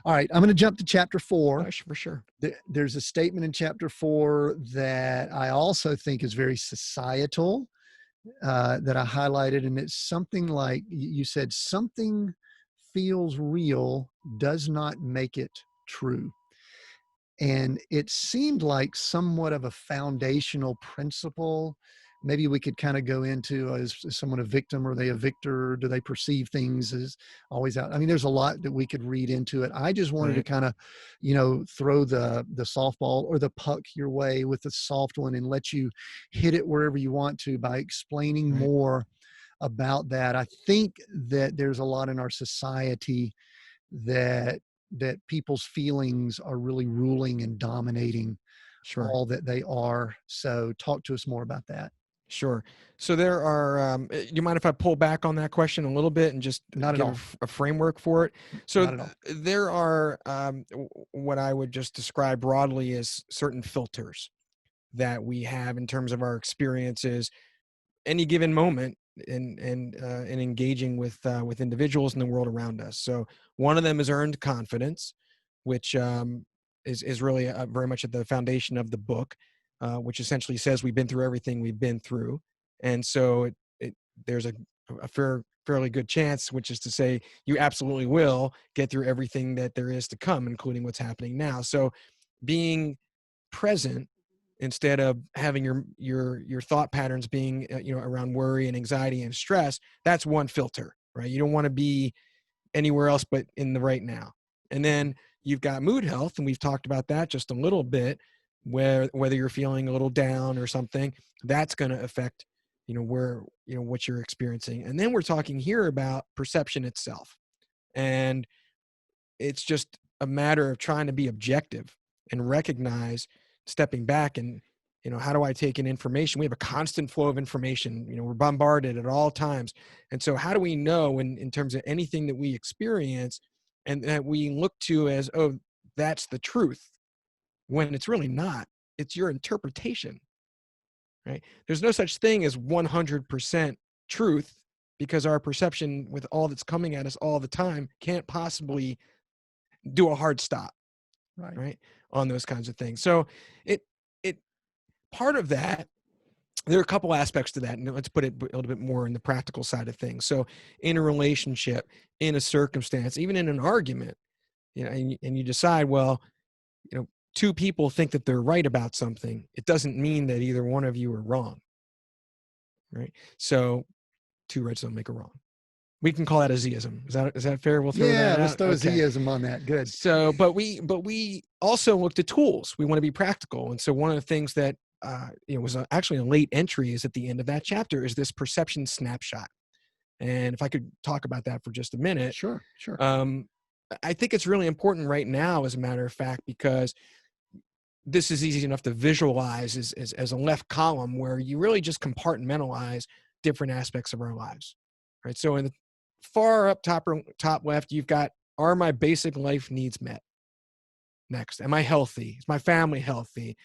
all right, I'm going to jump to chapter 4. For sure. There's a statement in chapter 4 that I also think is very societal, that I highlighted, and it's something like you said, something feels real does not make it true. And it seemed like somewhat of a foundational principle. Maybe we could kind of go into, is someone a victim? Or are they a victor? Do they perceive things as always out? I mean, there's a lot that we could read into it. I just wanted to Right. kind of, throw the softball or the puck your way with the soft one and let you hit it wherever you want to by explaining Right. more about that. I think that there's a lot in our society that people's feelings are really ruling and dominating Sure. all that they are. So talk to us more about that. Sure. So there are, do you mind if I pull back on that question a little bit and just Not at give all. a framework for it? So Not at all. there are what I would just describe broadly as certain filters that we have in terms of our experiences any given moment and engaging with individuals in the world around us. So one of them is earned confidence, which is really very much at the foundation of the book, which essentially says we've been through everything we've been through, and so there's a fairly good chance, which is to say you absolutely will get through everything that there is to come, including what's happening now. So being present instead of having your thought patterns being around worry and anxiety and stress, that's one filter, right? You don't want to be anywhere else but in the right now. And then you've got mood health, and we've talked about that just a little bit, where whether you're feeling a little down or something, that's going to affect what you're experiencing. And then we're talking here about perception itself, and it's just a matter of trying to be objective and recognize, stepping back, and how do I take in information? We have a constant flow of information. We're bombarded at all times. And so how do we know in terms of anything that we experience and that we look to as, oh, that's the truth, when it's really not? It's your interpretation, right? There's no such thing as 100% truth, because our perception, with all that's coming at us all the time, can't possibly do a hard stop, Right. right, on those kinds of things. So it part of that, there are a couple aspects to that, and let's put it a little bit more in the practical side of things. So in a relationship, in a circumstance, even in an argument, and you decide, well, two people think that they're right about something, it doesn't mean that either one of you are wrong, right? So two rights don't make a wrong. We can call that a Z-ism. Is that fair? We'll throw Yeah, that let's out. throw a Okay. Z-ism on that. Good. So, but we also looked at tools. We want to be practical, and so one of the things that was actually a late entry is at the end of that chapter is this perception snapshot. And if I could talk about that for just a minute, Sure. Sure. I think it's really important right now, as a matter of fact, because this is easy enough to visualize as a left column where you really just compartmentalize different aspects of our lives, right? So in the far up top left, you've got, are my basic life needs met? Next, am I healthy? Is my family healthy?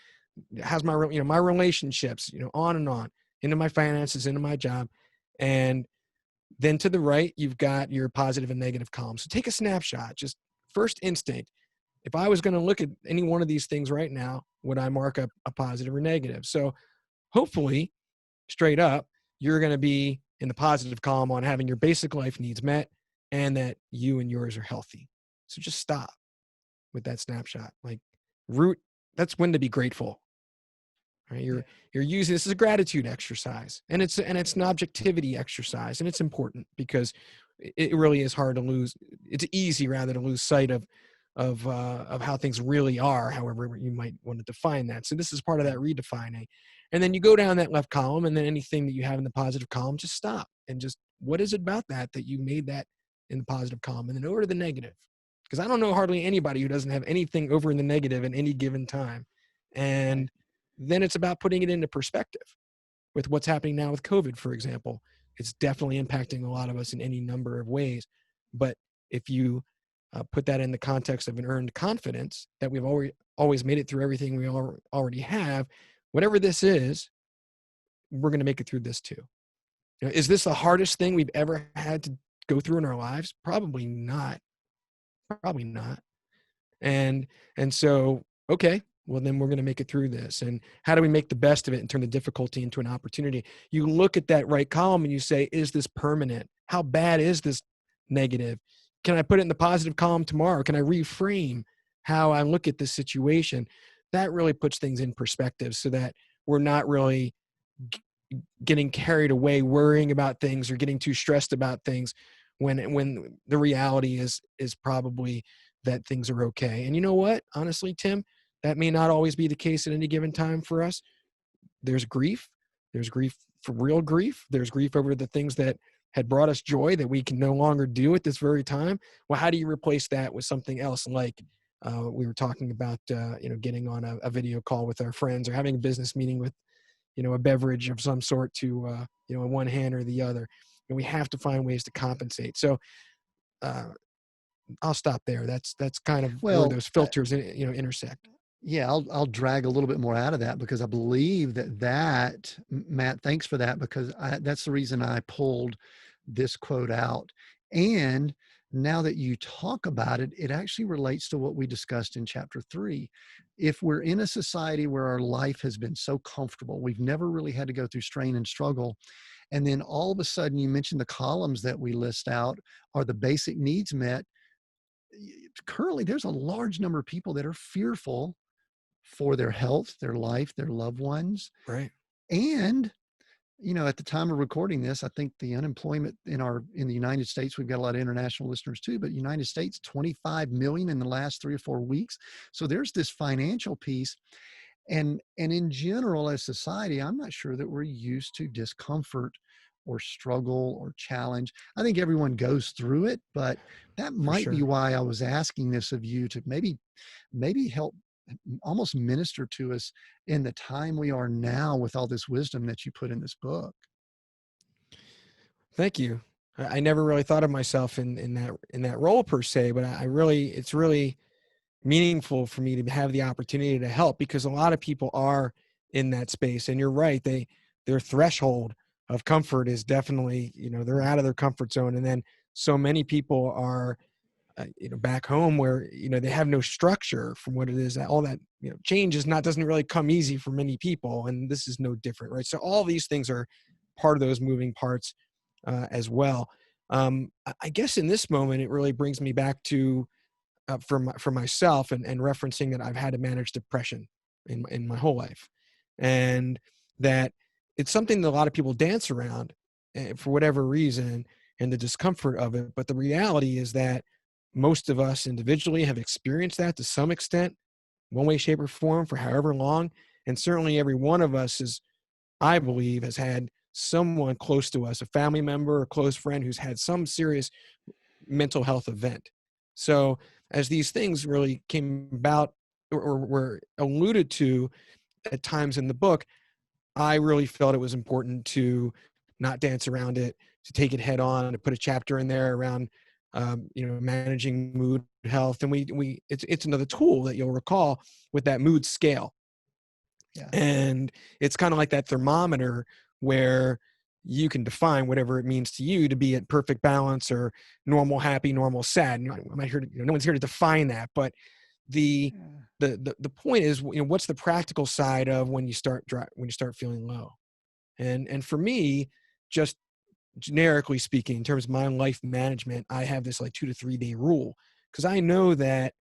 How's my, my relationships, on and on, into my finances, into my job. And then to the right, you've got your positive and negative columns. So take a snapshot, just first instinct. If I was going to look at any one of these things right now, would I mark up a positive or negative? So hopefully, straight up, you're going to be in the positive column on having your basic life needs met and that you and yours are healthy. So just stop with that snapshot. Like that's when to be grateful. Right? You're using this as a gratitude exercise, and it's an objectivity exercise, and it's important because it really is hard to lose. It's easy rather to lose sight of how things really are, however you might want to define that. So this is part of that redefining. And then you go down that left column, and then anything that you have in the positive column, just stop and just, what is it about that you made that in the positive column? And then over to the negative, because I don't know hardly anybody who doesn't have anything over in the negative at any given time. And then it's about putting it into perspective with what's happening now with COVID, for example. It's definitely impacting a lot of us in any number of ways. But if you put that in the context of an earned confidence that we've always made it through everything we already have, whatever this is, we're going to make it through this too. Is this the hardest thing we've ever had to go through in our lives? Probably not. Probably not. And so, okay, well, then we're going to make it through this. And how do we make the best of it and turn the difficulty into an opportunity? You look at that right column and you say, is this permanent? How bad is this negative? Can I put it in the positive column tomorrow? Can I reframe how I look at this situation? That really puts things in perspective so that we're not really getting carried away, worrying about things or getting too stressed about things when the reality is probably that things are okay. And you know what? Honestly, Tim, that may not always be the case at any given time for us. There's grief. There's grief for real grief. There's grief over the things that had brought us joy that we can no longer do at this very time. Well, how do you replace that with something else? Like we were talking about, getting on a video call with our friends or having a business meeting with, a beverage of some sort to, in one hand or the other. And we have to find ways to compensate. So I'll stop there. That's kind of where those filters, intersect. Yeah, I'll drag a little bit more out of that because I believe that Matt, thanks for that, because that's the reason I pulled this quote out. And now that you talk about it, it actually relates to what we discussed in chapter 3. If we're in a society where our life has been so comfortable, we've never really had to go through strain and struggle, and then all of a sudden you mentioned the columns that we list out are the basic needs met. Currently, there's a large number of people that are fearful for their health, their life, their loved ones. Right. And, at the time of recording this, I think the unemployment in the United States, we've got a lot of international listeners too, but United States, 25 million in the last 3 or 4 weeks. So there's this financial piece. And in general, as society, I'm not sure that we're used to discomfort or struggle or challenge. I think everyone goes through it, but that might be why I was asking this of you, to maybe help almost minister to us in the time we are now with all this wisdom that you put in this book. Thank you. I never really thought of myself in that role per se, but it's really meaningful for me to have the opportunity to help, because a lot of people are in that space. And you're right. Their threshold of comfort is definitely, they're out of their comfort zone. And then so many people are, back home where, they have no structure from what it is, that all that, change doesn't really come easy for many people. And this is no different, right? So all these things are part of those moving parts as well. I guess in this moment, it really brings me back to, for myself and referencing that I've had to manage depression in my whole life, and that it's something that a lot of people dance around for whatever reason and the discomfort of it. But the reality is that most of us individually have experienced that to some extent, one way, shape, or form, for however long. And certainly every one of us I believe, has had someone close to us, a family member or close friend, who's had some serious mental health event. So as these things really came about or were alluded to at times in the book, I really felt it was important to not dance around it, to take it head on, to put a chapter in there around, managing mood health. And it's another tool that you'll recall with that mood scale. Yeah. And it's kind of like that thermometer where you can define whatever it means to you to be at perfect balance or normal, happy, normal, sad. I'm not here to, no one's here to define that, but the point is, what's the practical side of when you start feeling low? And for me, just generically speaking, in terms of my life management, I have this like 2 to 3 day rule, because I know that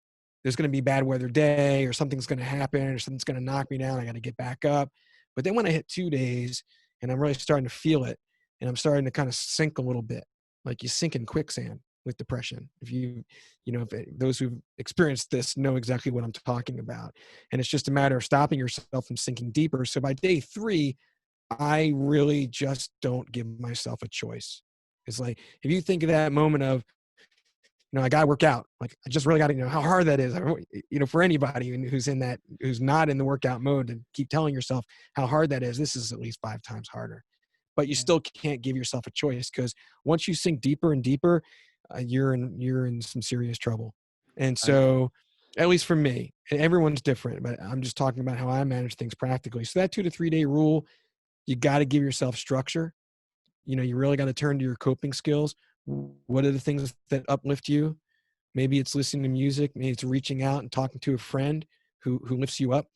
there's going to be bad weather day, or something's going to happen, or something's going to knock me down. I got to get back up. But then when I hit 2 days and I'm really starting to feel it, and I'm starting to kind of sink a little bit, like you sink in quicksand with depression. Those who've experienced this know exactly what I'm talking about. And it's just a matter of stopping yourself from sinking deeper. So by day 3, I really just don't give myself a choice. It's like, if you think of that moment of, I got to work out. Like, I just really got to, how hard that is, for anybody who's not in the workout mode, to keep telling yourself how hard that is. This is at least 5 times harder, but you still can't give yourself a choice, because once you sink deeper and deeper, you're in some serious trouble. And so, at least for me, and everyone's different, but I'm just talking about how I manage things practically. So that 2 to 3 day rule, you got to give yourself structure. You really got to turn to your coping skills. What are the things that uplift you? Maybe it's listening to music. Maybe it's reaching out and talking to a friend who lifts you up.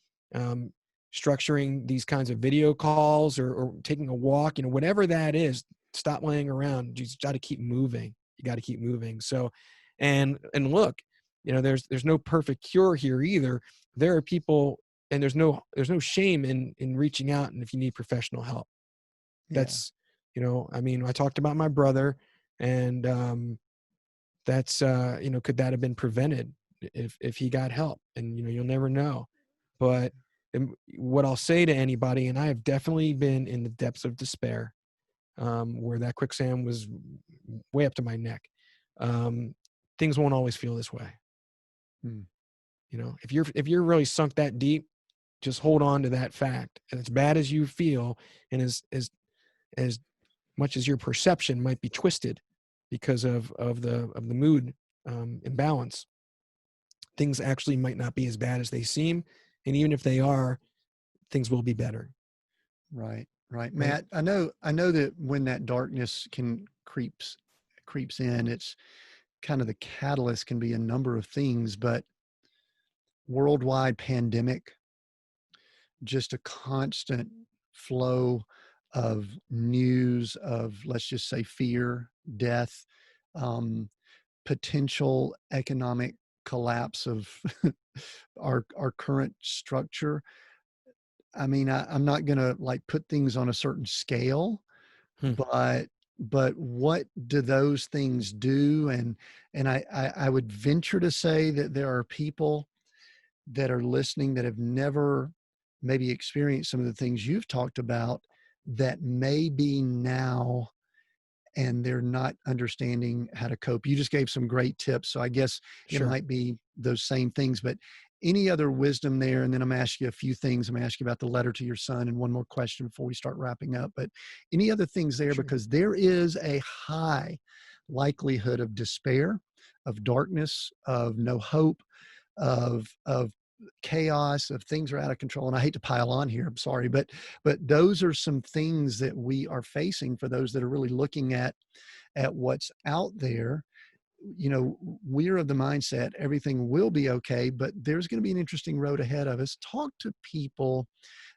Structuring these kinds of video calls, or taking a walk, whatever that is. Stop laying around. You just got to keep moving. You got to keep moving. So, and look, there's no perfect cure here either. There are people, and there's no shame in reaching out, and if you need professional help. That's, I talked about my brother, and that's, could that have been prevented if he got help? And, you'll never know. But what I'll say to anybody, and I have definitely been in the depths of despair, where that quicksand was way up to my neck. Things won't always feel this way. If you're really sunk that deep, just hold on to that fact. And as bad as you feel, and as much as your perception might be twisted because of the mood imbalance, things actually might not be as bad as they seem. And even if they are, things will be better. Right. Matt, I know that when that darkness creeps in, it's kind of the catalyst can be a number of things, but worldwide pandemic, just a constant flow of news of, let's just say, fear, death, potential economic collapse of our current structure. I mean, I'm not going to like put things on a certain scale, but what do those things do? And I would venture to say that there are people that are listening that have never maybe experienced some of the things you've talked about, that may be now, and they're not understanding how to cope. You just gave some great tips. So I guess it might be those same things, but any other wisdom there? And then I'm going to ask you a few things. I'm going to ask you about the letter to your son and one more question before we start wrapping up. But any other things there? Because there is a high likelihood of despair, of darkness, of no hope, of chaos, of things are out of control. And I hate to pile on here, I'm sorry, but those are some things that we are facing for those that are really looking at what's out there. We're of the mindset everything will be okay, but there's going to be an interesting road ahead of us. Talk to people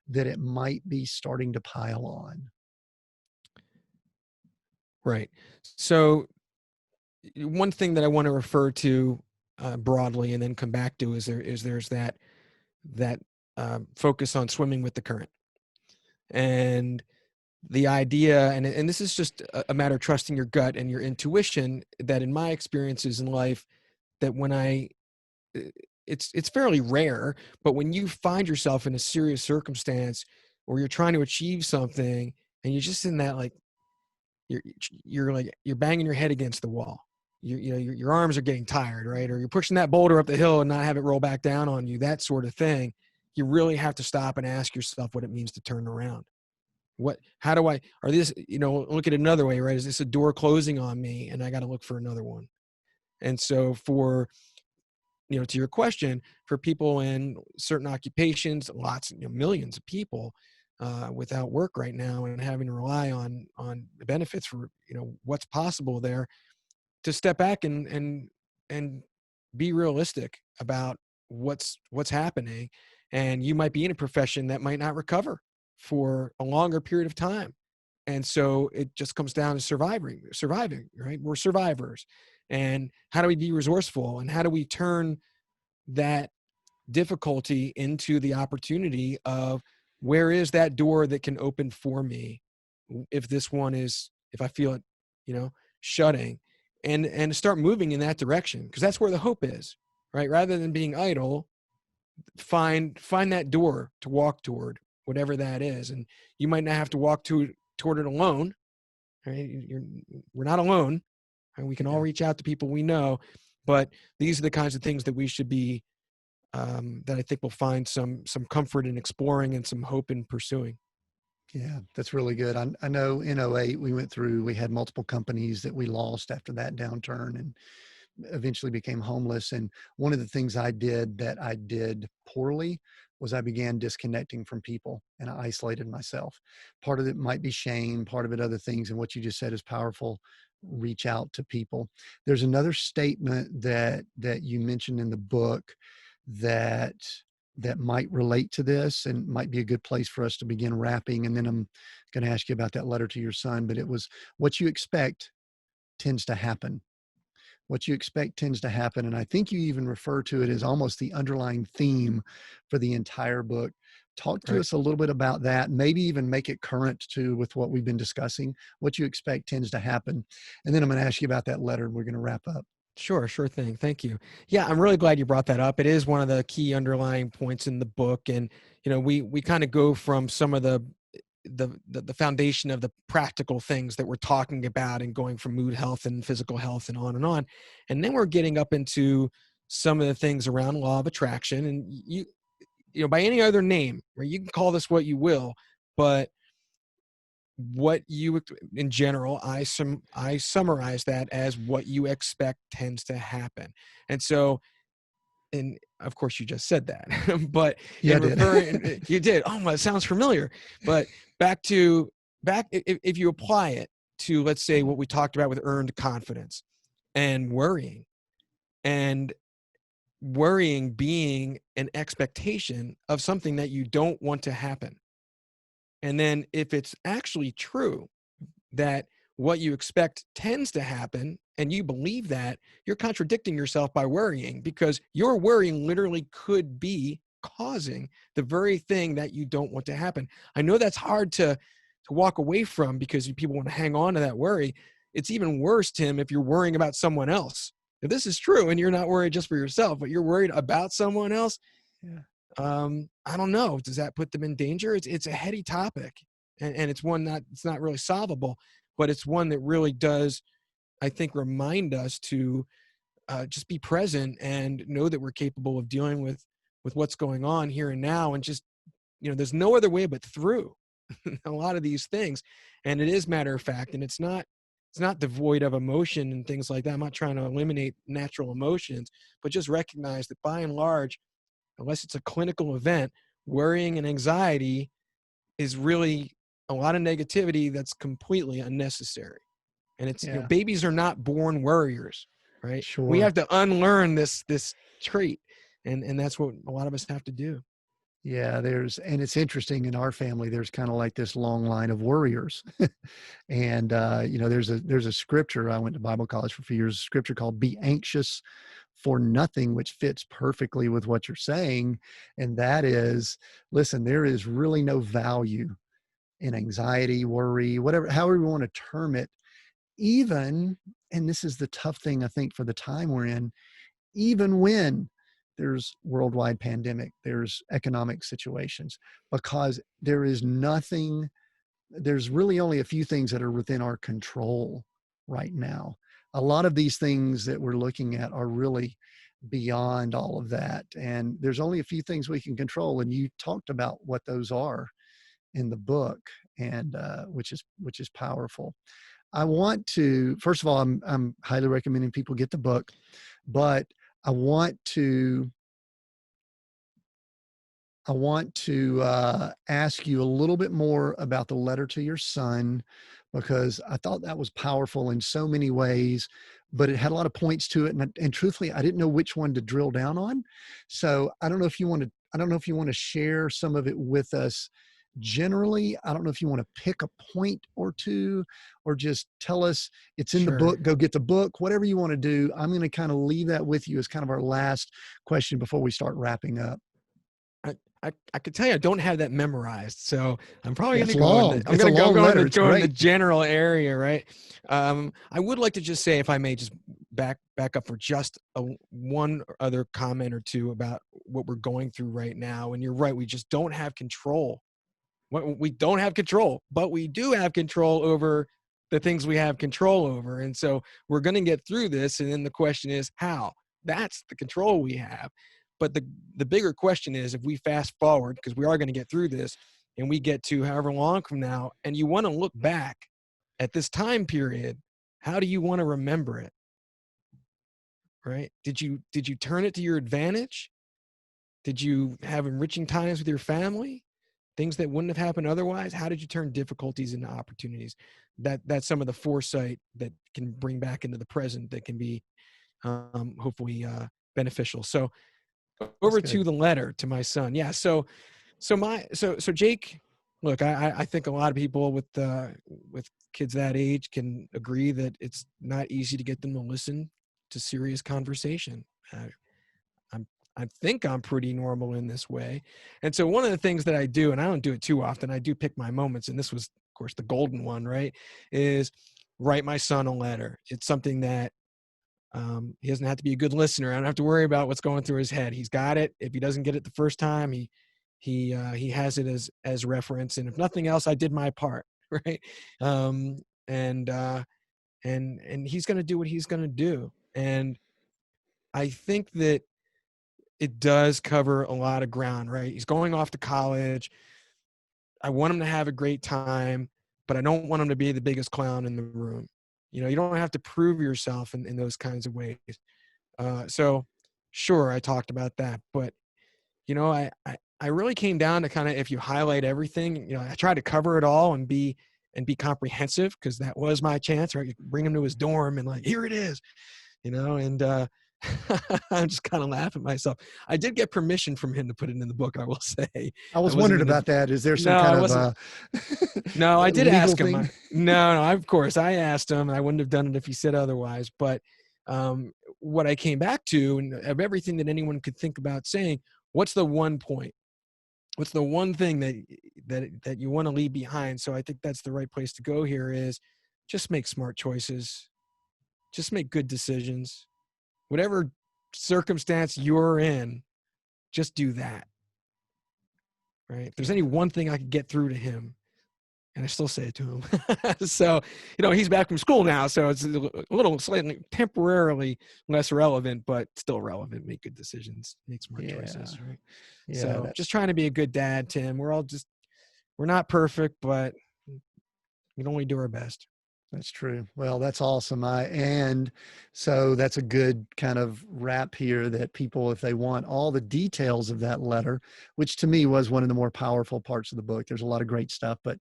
that it might be starting to pile on. Right. So one thing that I want to refer to broadly, and then come back to, there's that focus on swimming with the current, and the idea, and this is just a matter of trusting your gut and your intuition, that in my experiences in life, that when it's fairly rare, but when you find yourself in a serious circumstance or you're trying to achieve something and you're just in that, like, you're banging your head against the wall, your arms are getting tired, right? Or you're pushing that boulder up the hill and not have it roll back down on you, that sort of thing. You really have to stop and ask yourself what it means to turn around. How do I, or this, look at it another way, right? Is this a door closing on me and I got to look for another one? And so to your question, for people in certain occupations, millions of people without work right now and having to rely on the benefits for, what's possible there, to step back and be realistic about what's happening. And you might be in a profession that might not recover for a longer period of time. And so it just comes down to surviving, right? We're survivors. And how do we be resourceful? And how do we turn that difficulty into the opportunity of, where is that door that can open for me if I feel it, shutting, and start moving in that direction, because that's where the hope is, right? Rather than being idle, find that door to walk toward, whatever that is. And you might not have to walk toward it alone, right? We're not alone, and we can all reach out to people we know, but these are the kinds of things that we should be that I think we'll find some comfort in exploring and some hope in pursuing. Yeah, that's really good. I know in '08 we had multiple companies that we lost after that downturn and eventually became homeless. And one of the things I did poorly was I began disconnecting from people and I isolated myself. Part of it might be shame, part of it other things. And what you just said is powerful. Reach out to people. There's another statement that you mentioned in the book that might relate to this and might be a good place for us to begin wrapping. And then I'm going to ask you about that letter to your son, but it was, what you expect tends to happen. What you expect tends to happen. And I think you even refer to it as almost the underlying theme for the entire book. Talk to Right. us a little bit about that, maybe even make it current too with what we've been discussing. What you expect tends to happen. And then I'm going to ask you about that letter and we're going to wrap up. Sure thing. Thank you. Yeah, I'm really glad you brought that up. It is one of the key underlying points in the book. And, we kind of go from some of the foundation of the practical things that we're talking about and going from mood health and physical health and on and on. And then we're getting up into some of the things around law of attraction. And by any other name, right, you can call this what you will, but what you, in general, I summarize that as what you expect tends to happen. And so, and of course you just said that, but Yeah, in referring, you did. Oh, it sounds familiar. But if you apply it to, let's say, what we talked about with earned confidence and worrying being an expectation of something that you don't want to happen. And then if it's actually true that what you expect tends to happen and you believe that, you're contradicting yourself by worrying, because your worrying literally could be causing the very thing that you don't want to happen. I know that's hard to walk away from because people want to hang on to that worry. It's even worse, Tim, if you're worrying about someone else. If this is true and you're not worried just for yourself, but you're worried about someone else, I don't know. Does that put them in danger? It's a heady topic, and it's one it's not really solvable, but it's one that really does, I think, remind us to just be present and know that we're capable of dealing with what's going on here and now, and just, there's no other way but through a lot of these things. And it is matter of fact, and it's not devoid of emotion and things like that. I'm not trying to eliminate natural emotions, but just recognize that by and large, unless it's a clinical event, worrying and anxiety is really a lot of negativity that's completely unnecessary. And it's, babies are not born worriers, right? Sure. We have to unlearn this trait. And that's what a lot of us have to do. Yeah, and it's interesting, in our family, there's kind of like this long line of worriers. And, there's a scripture. I went to Bible college for a few years, a scripture called "Be anxious for nothing," which fits perfectly with what you're saying. And that is, listen, there is really no value in anxiety, worry, whatever, however you want to term it, even, and this is the tough thing, I think, for the time we're in, even when there's worldwide pandemic, there's economic situations, because there's really only a few things that are within our control right now. a lot of these things that we're looking at are really beyond all of that. And there's only a few things we can control. And you talked about what those are in the book, and which is powerful. I want to, first of all, I'm highly recommending people get the book, but I want to ask you a little bit more about the letter to your son, because I thought that was powerful in so many ways, but it had a lot of points to it. And truthfully, I didn't know which one to drill down on. So I don't know if you want to share some of it with us generally. I don't know if you want to pick a point or two, or just tell us it's in the Sure. book, go get the book, whatever you want to do. I'm going to kind of leave that with you as kind of our last question before we start wrapping up. I could tell you I don't have that memorized, so I'm probably going It's to go in long. the, I'm It's a going to long go letter. in It's the great. general area, right? I would like to just say, if I may, just back up for just one other comment or two about what we're going through right now. And you're right, we just don't have control. We don't have control, but we do have control over the things we have control over. And so we're going to get through this. And then the question is how? That's the control we have. But the bigger question is, if we fast forward, because we are going to get through this, and we get to however long from now, and you want to look back at this time period, how do you want to remember it? Right? Did you turn it to your advantage? Did you have enriching times with your family? Things that wouldn't have happened otherwise? How did you turn difficulties into opportunities? That's some of the foresight that can bring back into the present, that can be hopefully beneficial. So over to the letter to my son. Yeah. So Jake, look, I think a lot of people with kids that age can agree that it's not easy to get them to listen to serious conversation. I think I'm pretty normal in this way. And so one of the things that I do, and I don't do it too often, I do pick my moments, and this was, of course, the golden one, right, is write my son a letter. It's something that he doesn't have to be a good listener. I don't have to worry about what's going through his head. He's got it. If he doesn't get it the first time, he has it as reference. And if nothing else, I did my part, right? And he's going to do what he's going to do. And I think that it does cover a lot of ground, right? He's going off to college. I want him to have a great time, but I don't want him to be the biggest clown in the room. You know, you don't have to prove yourself in those kinds of ways. So sure, I talked about that, but you know, I really came down to kind of, if you highlight everything, you know, I tried to cover it all and be comprehensive, because that was my chance, right? Bring him to his dorm and like, here it is, you know, and I'm just kind of laughing at myself. I did get permission from him to put it in the book, I will say. I was wondering about that. Is there some kind of no, I did legal ask him. thing? No, of course I asked him, and I wouldn't have done it if he said otherwise. But what I came back to, and of everything that anyone could think about saying, what's the one point? What's the one thing that you want to leave behind? So I think that's the right place to go here, is just make smart choices. Just make good decisions. Whatever circumstance you're in, just do that. Right? If there's any one thing I could get through to him, and I still say it to him. So, you know, he's back from school now, so it's a little slightly temporarily less relevant, but still relevant. Make good decisions, make smart choices, right? Yeah, so just trying to be a good dad, Tim. We're not perfect, but we can only do our best. That's true. Well, that's awesome. And so that's a good kind of wrap here, that people, if they want all the details of that letter, which to me was one of the more powerful parts of the book, there's a lot of great stuff, but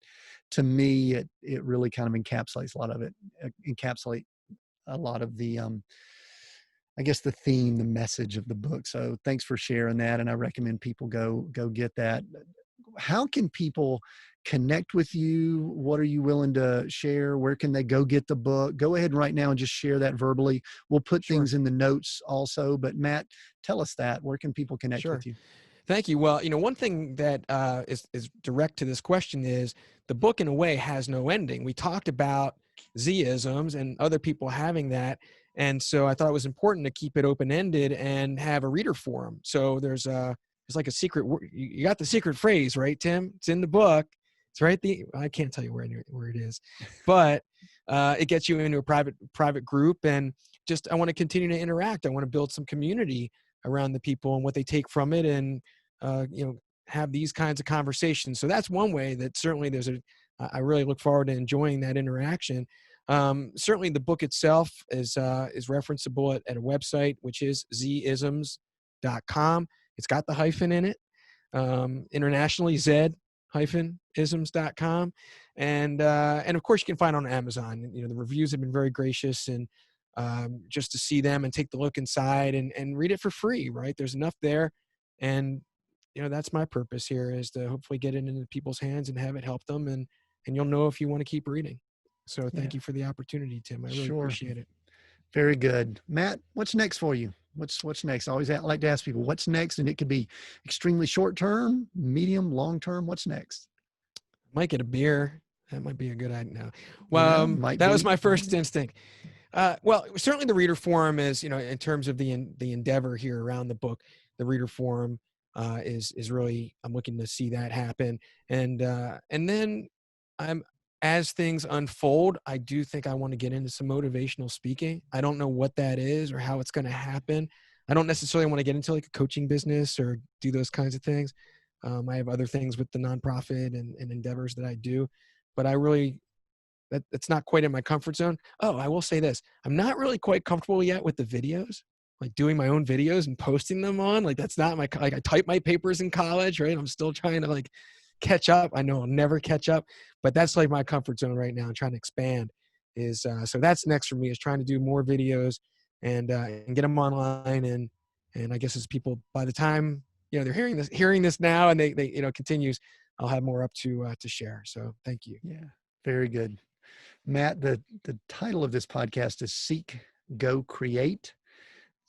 to me, it really kind of encapsulates a lot of it, encapsulate a lot of the, I guess, the theme, the message of the book. So thanks for sharing that. And I recommend people go get that. How can people connect with you? What are you willing to share? Where can they go get the book? Go ahead right now and just share that verbally. We'll put things in the notes also, but Matt, tell us that. Where can people connect with you? Thank you. Well, you know, one thing that is direct to this question is the book, in a way, has no ending. We talked about Z-isms and other people having that. And so I thought it was important to keep it open-ended and have a reader forum. So there's like a secret, you got the secret phrase, right, Tim? It's in the book. It's right. I can't tell you where it is, but it gets you into a private group, and I want to continue to interact. I want to build some community around the people and what they take from it, and have these kinds of conversations. So that's one way that certainly I really look forward to enjoying that interaction. Certainly the book itself is referenceable at a website, which is Z-isms.com. It's got the hyphen in it. Internationally, Z-isms.com. And of course you can find it on Amazon. The reviews have been very gracious, and just to see them and take the look inside and read it for free, right? There's enough there. And that's my purpose here, is to hopefully get it into people's hands and have it help them. And you'll know if you want to keep reading. So thank you for the opportunity, Tim. I really appreciate it. Very good. Matt, what's next for you? What's next? I always like to ask people what's next, and it could be extremely short term, medium, long term. What's next? Might get a beer. That might be a good idea. No. Well, that was my first instinct. Well, certainly the reader forum is, in terms of the endeavor here around the book, the reader forum is really, I'm looking to see that happen. And then as things unfold, I do think I want to get into some motivational speaking. I don't know what that is or how it's going to happen. I don't necessarily want to get into like a coaching business or do those kinds of things. I have other things with the nonprofit and endeavors that I do, but that's not quite in my comfort zone. Oh, I will say this. I'm not really quite comfortable yet with the videos, like doing my own videos and posting them on. Like that's not I typed my papers in college, right? I'm still trying to catch up. I know I'll never catch up, but that's like my comfort zone right now. I'm trying to expand so that's next for me, is trying to do more videos and get them online. And I guess as people, by the time, they're hearing this now and they continues, I'll have more up to share. So thank you. Yeah. Very good. Matt, the title of this podcast is Seek, Go, Create.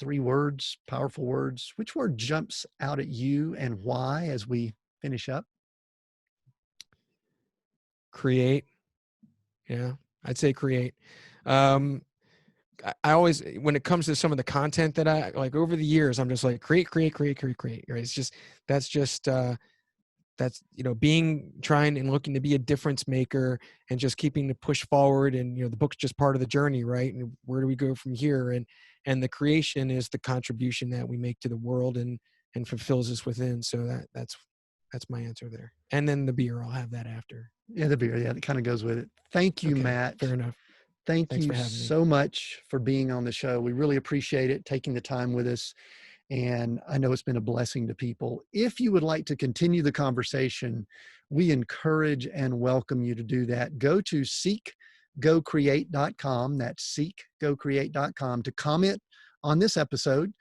3 words, powerful words. Which word jumps out at you and why as we finish up? Create. Yeah, I'd say create. I always, when it comes to some of the content that I like over the years, I'm just like create. Right? It's just, that's trying and looking to be a difference maker and just keeping to push forward. And, the book's just part of the journey, right? And where do we go from here? And the creation is the contribution that we make to the world and fulfills us within. So that's my answer there. And then the beer, I'll have that after. Yeah, the beer. Yeah, that kind of goes with it. Thank you, Matt. Fair enough. Thanks you for having me so much for being on the show. We really appreciate it, taking the time with us. And I know it's been a blessing to people. If you would like to continue the conversation, we encourage and welcome you to do that. Go to seekgocreate.com. That's seekgocreate.com to comment on this episode,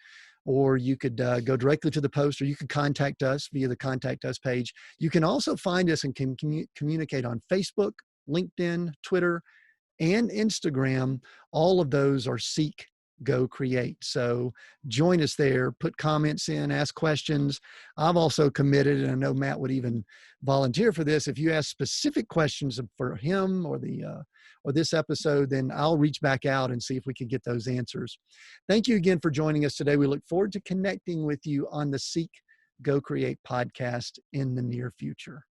or you could go directly to the post, or you could contact us via the Contact Us page. You can also find us and communicate on Facebook, LinkedIn, Twitter, and Instagram. All of those are Seek, Go, Create. So join us there, put comments in, ask questions. I've also committed, and I know Matt would even volunteer for this, if you ask specific questions for him or this episode, then I'll reach back out and see if we can get those answers. Thank you again for joining us today. We look forward to connecting with you on the Seek, Go, Create podcast in the near future.